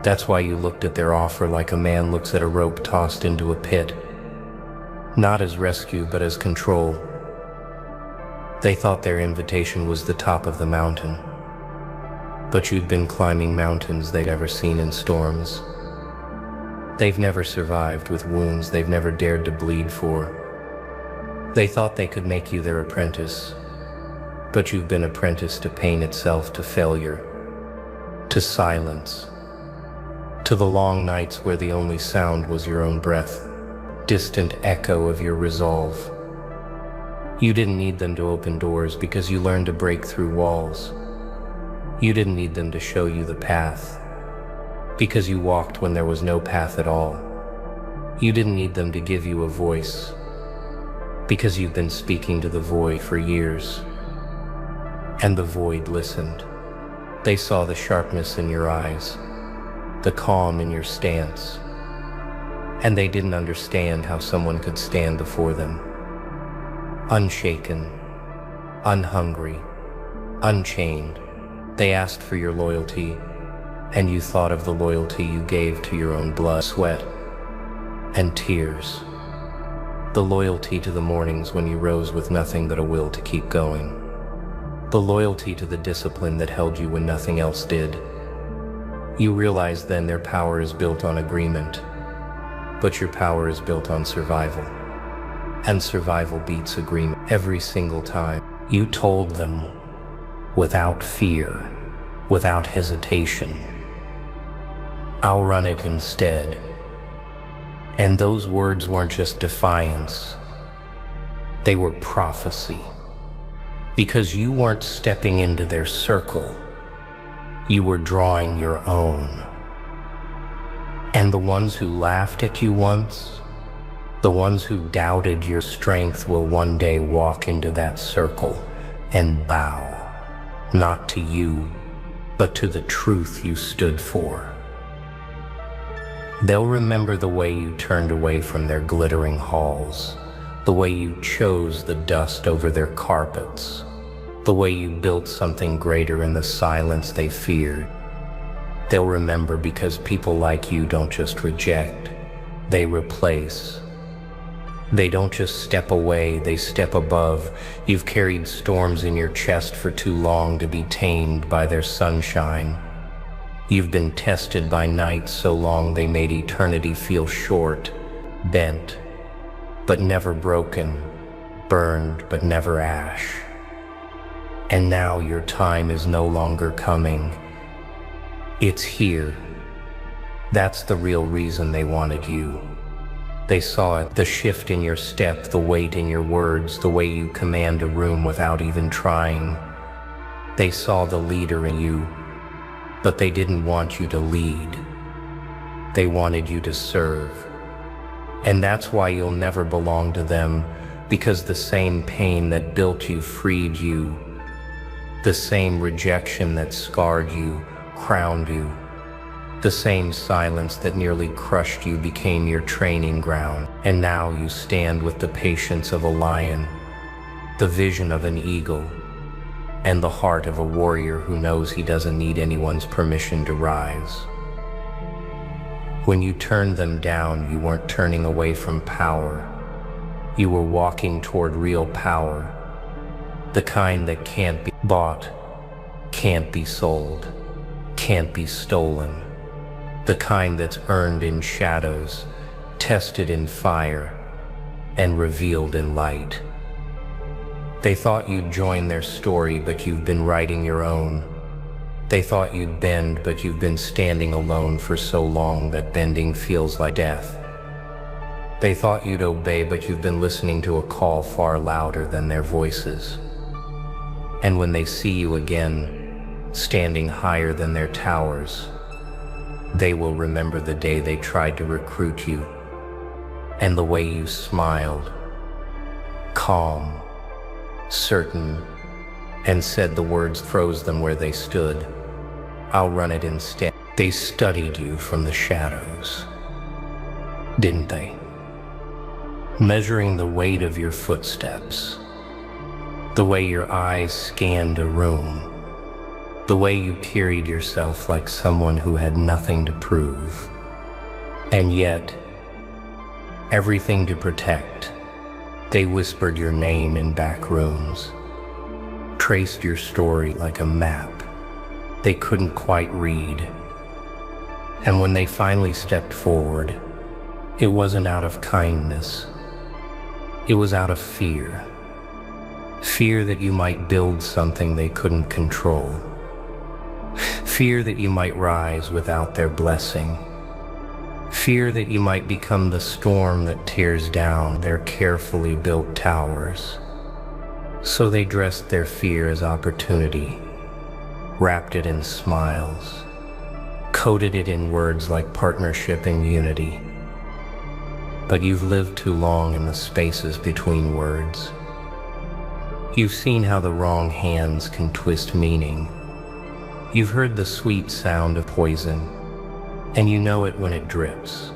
That's why you looked at their offer like a man looks at a rope tossed into a pit, not as rescue, but as control. They thought their invitation was the top of the mountain, but you'd been climbing mountains they'd ever seen in storms. They've never survived with wounds they've never dared to bleed for. They thought they could make you their apprentice, but you've been apprenticed to pain itself, to failure, to silence, to the long nights where the only sound was your own breath, distant echo of your resolve. You didn't need them to open doors because you learned to break through walls. You didn't need them to show you the path because you walked when there was no path at all. You didn't need them to give you a voice because you've been speaking to the void for years. And the void listened. They saw the sharpness in your eyes, the calm in your stance, and they didn't understand how someone could stand before them, unshaken, unhungry, unchained. They asked for your loyalty, and you thought of the loyalty you gave to your own blood, sweat, and tears. The loyalty to the mornings when you rose with nothing but a will to keep going. The loyalty to the discipline that held you when nothing else did. You realized then their power is built on agreement, but your power is built on survival. And survival beats agreement every single time. You told them without fear, without hesitation, I'll run it instead. And those words weren't just defiance, they were prophecy. Because you weren't stepping into their circle, you were drawing your own. And the ones who laughed at you once, the ones who doubted your strength will one day walk into that circle and bow, not to you, but to the truth you stood for. They'll remember the way you turned away from their glittering halls, the way you chose the dust over their carpets, the way you built something greater in the silence they feared. They'll remember because people like you don't just reject, they replace. They don't just step away, they step above. You've carried storms in your chest for too long to be tamed by their sunshine. You've been tested by nights so long they made eternity feel short, bent, but never broken, burned, but never ash. And now your time is no longer coming. It's here. That's the real reason they wanted you. They saw it, the shift in your step, the weight in your words, the way you command a room without even trying. They saw the leader in you, but they didn't want you to lead. They wanted you to serve. And that's why you'll never belong to them, because the same pain that built you freed you. The same rejection that scarred you, crowned you. The same silence that nearly crushed you became your training ground. And now you stand with the patience of a lion, the vision of an eagle, and the heart of a warrior who knows he doesn't need anyone's permission to rise. When you turned them down, you weren't turning away from power. You were walking toward real power, the kind that can't be bought, can't be sold, can't be stolen, the kind that's earned in shadows, tested in fire, and revealed in light. They thought you'd join their story, but you've been writing your own. They thought you'd bend, but you've been standing alone for so long that bending feels like death. They thought you'd obey, but you've been listening to a call far louder than their voices. And when they see you again, standing higher than their towers, they will remember the day they tried to recruit you, and the way you smiled, calm, certain, and said the words froze them where they stood. I'll run it instead. They studied you from the shadows, didn't they? Measuring the weight of your footsteps, the way your eyes scanned a room, the way you carried yourself like someone who had nothing to prove, and yet everything to protect. They whispered your name in back rooms, traced your story like a map they couldn't quite read. And when they finally stepped forward, it wasn't out of kindness. It was out of fear. Fear that you might build something they couldn't control. Fear that you might rise without their blessing. Fear that you might become the storm that tears down their carefully built towers. So they dressed their fear as opportunity, wrapped it in smiles, coated it in words like partnership and unity. But you've lived too long in the spaces between words. You've seen how the wrong hands can twist meaning. You've heard the sweet sound of poison, and you know it when it drips.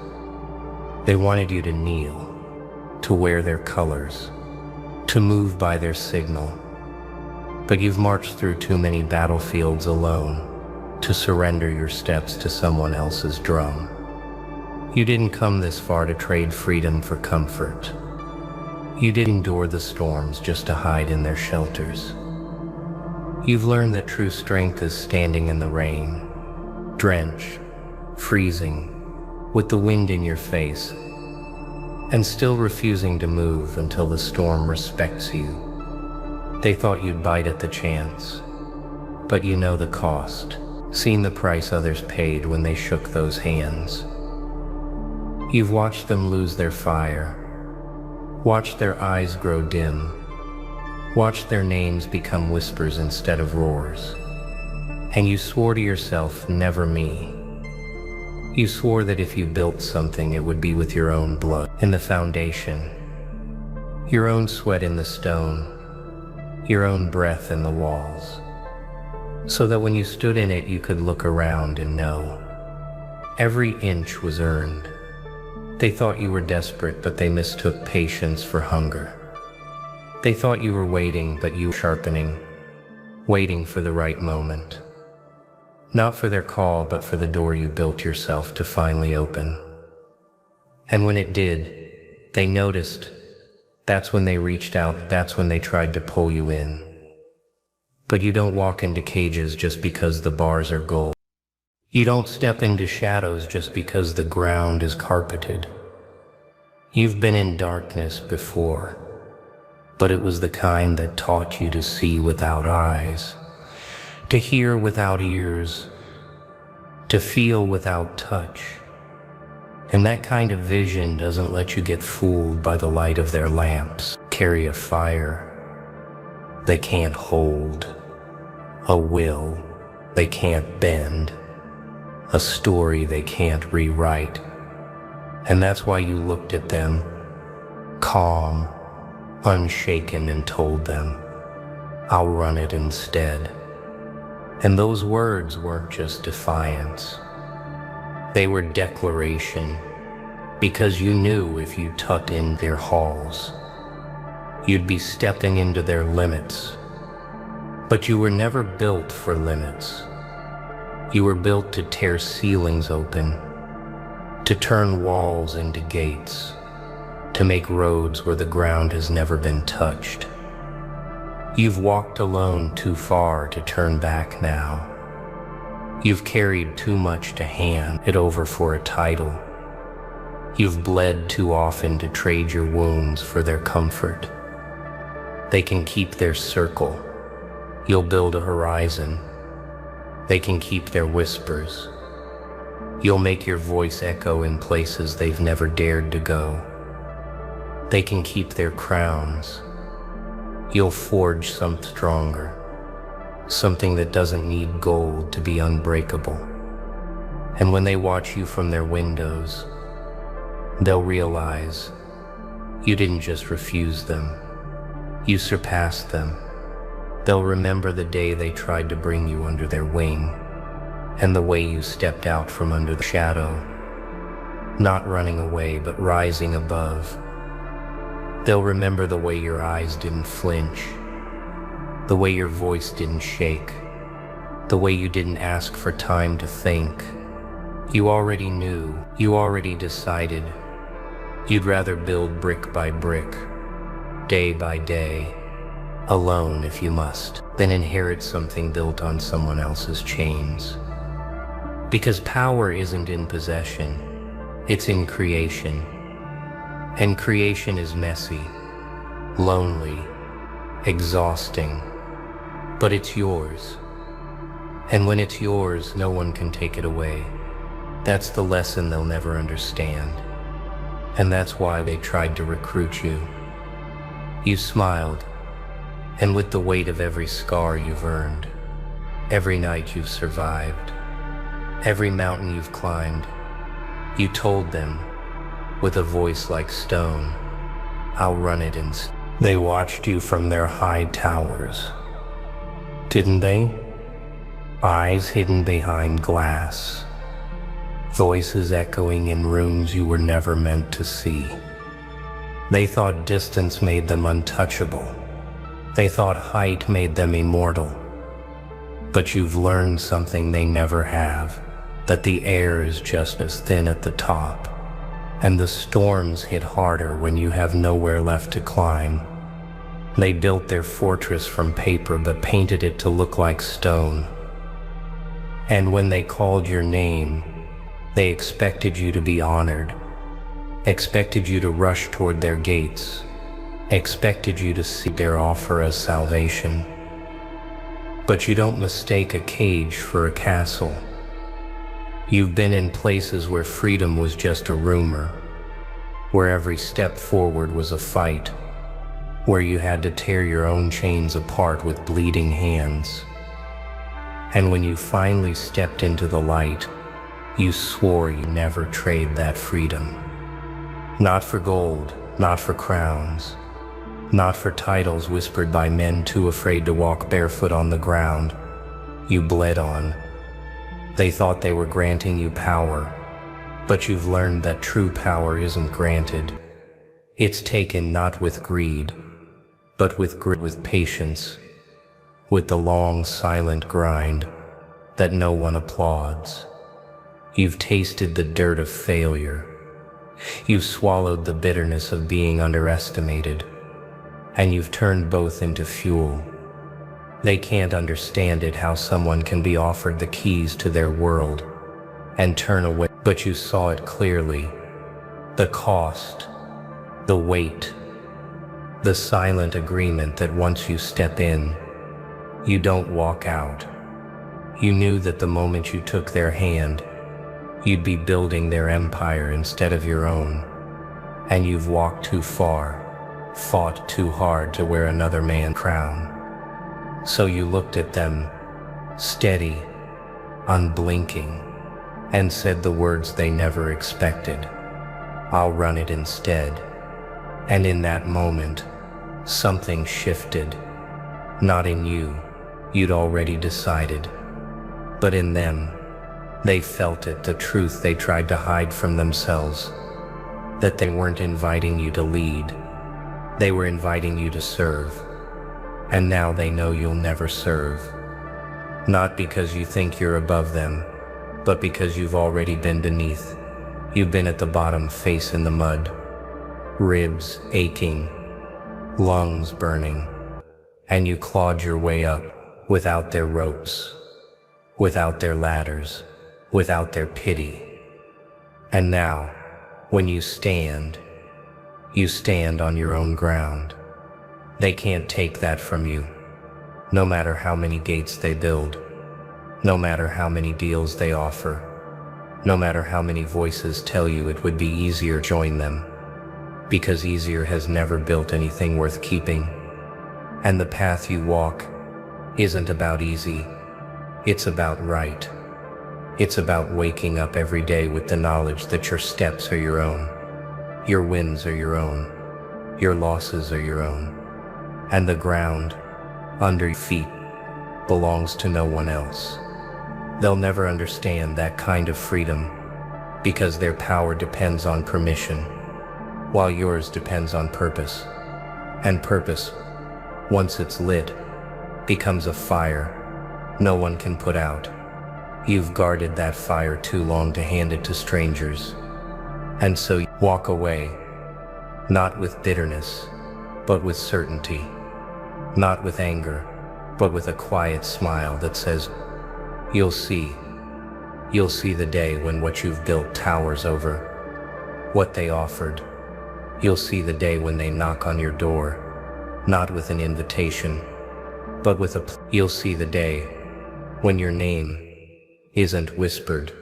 They wanted you to kneel, to wear their colors, to move by their signal. But you've marched through too many battlefields alone to surrender your steps to someone else's drum. You didn't come this far to trade freedom for comfort. You didn't endure the storms just to hide in their shelters. You've learned that true strength is standing in the rain, drenched, freezing, with the wind in your face, and still refusing to move until the storm respects you. They thought you'd bite at the chance, but you know the cost, seen the price others paid when they shook those hands. You've watched them lose their fire, watched their eyes grow dim, watched their names become whispers instead of roars. And you swore to yourself, never me. You swore that if you built something, it would be with your own blood in the foundation, your own sweat in the stone, your own breath in the walls, so that when you stood in it, you could look around and know every inch was earned. They thought you were desperate, but they mistook patience for hunger. They thought you were waiting, but you were sharpening, waiting for the right moment. Not for their call, but for the door you built yourself to finally open. And when it did, they noticed. That's when they reached out, that's when they tried to pull you in. But you don't walk into cages just because the bars are gold. You don't step into shadows just because the ground is carpeted. You've been in darkness before, but it was the kind that taught you to see without eyes, to hear without ears, to feel without touch. And that kind of vision doesn't let you get fooled by the light of their lamps. Carry a fire they can't hold, a will they can't bend, a story they can't rewrite. And that's why you looked at them, calm, unshaken, and told them, I'll run it instead. And those words weren't just defiance. They were declaration, because you knew if you tucked in their halls, you'd be stepping into their limits. But you were never built for limits. You were built to tear ceilings open, to turn walls into gates, to make roads where the ground has never been touched. You've walked alone too far to turn back now. You've carried too much to hand it over for a title. You've bled too often to trade your wounds for their comfort. They can keep their circle. You'll build a horizon. They can keep their whispers. You'll make your voice echo in places they've never dared to go. They can keep their crowns. You'll forge something stronger. Something that doesn't need gold to be unbreakable. And when they watch you from their windows, they'll realize you didn't just refuse them. You surpassed them. They'll remember the day they tried to bring you under their wing, and the way you stepped out from under the shadow, not running away but rising above. They'll remember the way your eyes didn't flinch, the way your voice didn't shake, the way you didn't ask for time to think. You already knew, you already decided. You'd rather build brick by brick, day by day, alone if you must, than inherit something built on someone else's chains. Because power isn't in possession, it's in creation. And creation is messy, lonely, exhausting, but it's yours. And when it's yours, no one can take it away. That's the lesson they'll never understand. And that's why they tried to recruit you. You smiled, and with the weight of every scar you've earned, every night you've survived, every mountain you've climbed, you told them, with a voice like stone, I'll run it in. They watched you from their high towers, didn't they? Eyes hidden behind glass, voices echoing in rooms you were never meant to see. They thought distance made them untouchable. They thought height made them immortal. But you've learned something they never have, that the air is just as thin at the top, and the storms hit harder when you have nowhere left to climb. They built their fortress from paper but painted it to look like stone. And when they called your name, they expected you to be honored, expected you to rush toward their gates, expected you to see their offer as salvation. But you don't mistake a cage for a castle. You've been in places where freedom was just a rumor, where every step forward was a fight, where you had to tear your own chains apart with bleeding hands. And when you finally stepped into the light, you swore you'd never trade that freedom. Not for gold, not for crowns, not for titles whispered by men too afraid to walk barefoot on the ground. You bled on. They thought they were granting you power, but you've learned that true power isn't granted. It's taken not with greed, but with patience, with the long silent grind that no one applauds. You've tasted the dirt of failure. You've swallowed the bitterness of being underestimated, and you've turned both into fuel. They can't understand it, how someone can be offered the keys to their world and turn away, but you saw it clearly. The cost, the weight, the silent agreement that once you step in, you don't walk out. You knew that the moment you took their hand, you'd be building their empire instead of your own. And you've walked too far, fought too hard to wear another man's crown. So you looked at them, steady, unblinking, and said the words they never expected. I'll run it instead. And in that moment, something shifted. Not in you, you'd already decided, but in them. They felt it, the truth they tried to hide from themselves, that they weren't inviting you to lead, they were inviting you to serve. And now they know you'll never serve. Not because you think you're above them, but because you've already been beneath. You've been at the bottom, face in the mud, ribs aching, lungs burning, and you clawed your way up without their ropes, without their ladders, without their pity. And now, when you stand on your own ground. They can't take that from you, no matter how many gates they build, no matter how many deals they offer, no matter how many voices tell you it would be easier to join them, because easier has never built anything worth keeping. And the path you walk isn't about easy, it's about right. It's about waking up every day with the knowledge that your steps are your own, your wins are your own, your losses are your own. and the ground under your feet belongs to no one else. They'll never understand that kind of freedom because their power depends on permission, while yours depends on purpose. And purpose, once it's lit, becomes a fire no one can put out. You've guarded that fire too long to hand it to strangers. And so you walk away, not with bitterness, but with certainty. Not with anger, but with a quiet smile that says, You'll see the day when what you've built towers over what they offered. You'll see the day when they knock on your door, not with an invitation, but with you'll see the day when your name isn't whispered,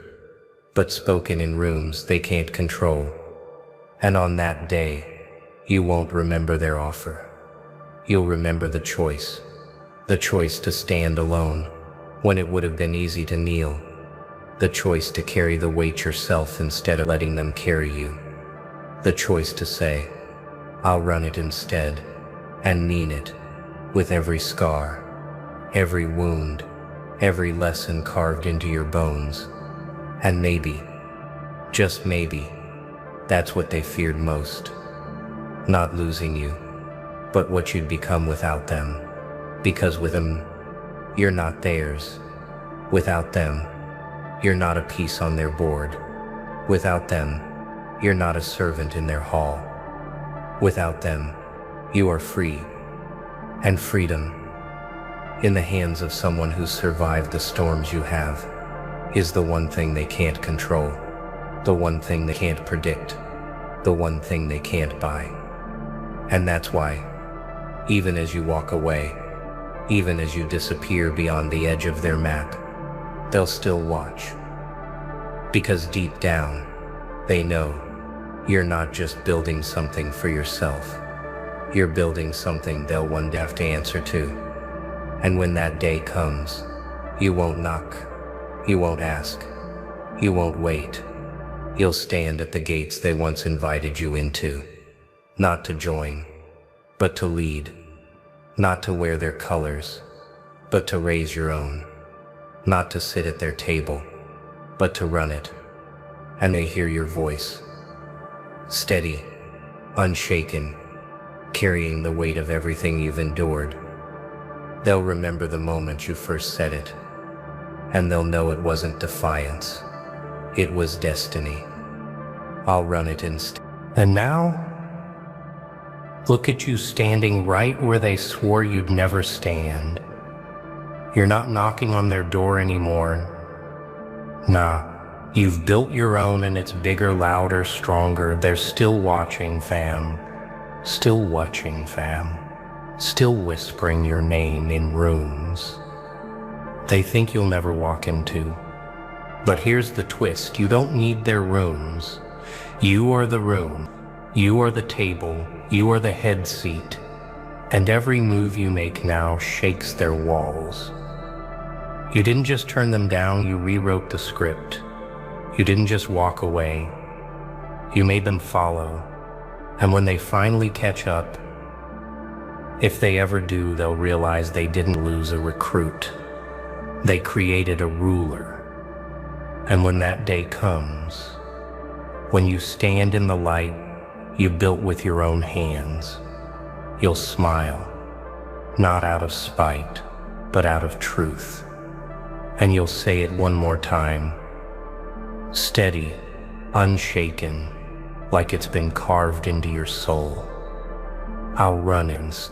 but spoken in rooms they can't control. And on that day, you won't remember their offer. You'll remember the choice to stand alone when it would have been easy to kneel, the choice to carry the weight yourself instead of letting them carry you, the choice to say, I'll run it instead, and mean it, with every scar, every wound, every lesson carved into your bones. And maybe, just maybe, that's what they feared most. Not losing you, but what you'd become without them. Because with them, you're not theirs. Without them, you're not a piece on their board. Without them, you're not a servant in their hall. Without them, you are free. And freedom, in the hands of someone who's survived the storms you have, is the one thing they can't control, the one thing they can't predict, the one thing they can't buy. And that's why, even as you walk away, even as you disappear beyond the edge of their map, they'll still watch. Because deep down, they know you're not just building something for yourself. You're building something they'll one day have to answer to. And when that day comes, you won't knock, you won't ask, you won't wait. You'll stand at the gates they once invited you into, not to join, but to lead. Not to wear their colors, but to raise your own. Not to sit at their table, but to run it. And they hear your voice, steady, unshaken, carrying the weight of everything you've endured. They'll remember the moment you first said it, and they'll know it wasn't defiance, it was destiny. I'll run it instead. And now, look at you standing right where they swore you'd never stand. You're not knocking on their door anymore. Nah, you've built your own and it's bigger, louder, stronger. They're still watching, fam. Still watching, fam. Still whispering your name in rooms they think you'll never walk into. But here's the twist, you don't need their rooms. You are the room. You are the table, you are the head seat, and every move you make now shakes their walls. You didn't just turn them down, you rewrote the script. You didn't just walk away, you made them follow. And when they finally catch up, if they ever do, they'll realize they didn't lose a recruit. They created a ruler. And when that day comes, when you stand in the light you built with your own hands, you'll smile, not out of spite, but out of truth. And you'll say it one more time, steady, unshaken, like it's been carved into your soul. I'll run instead.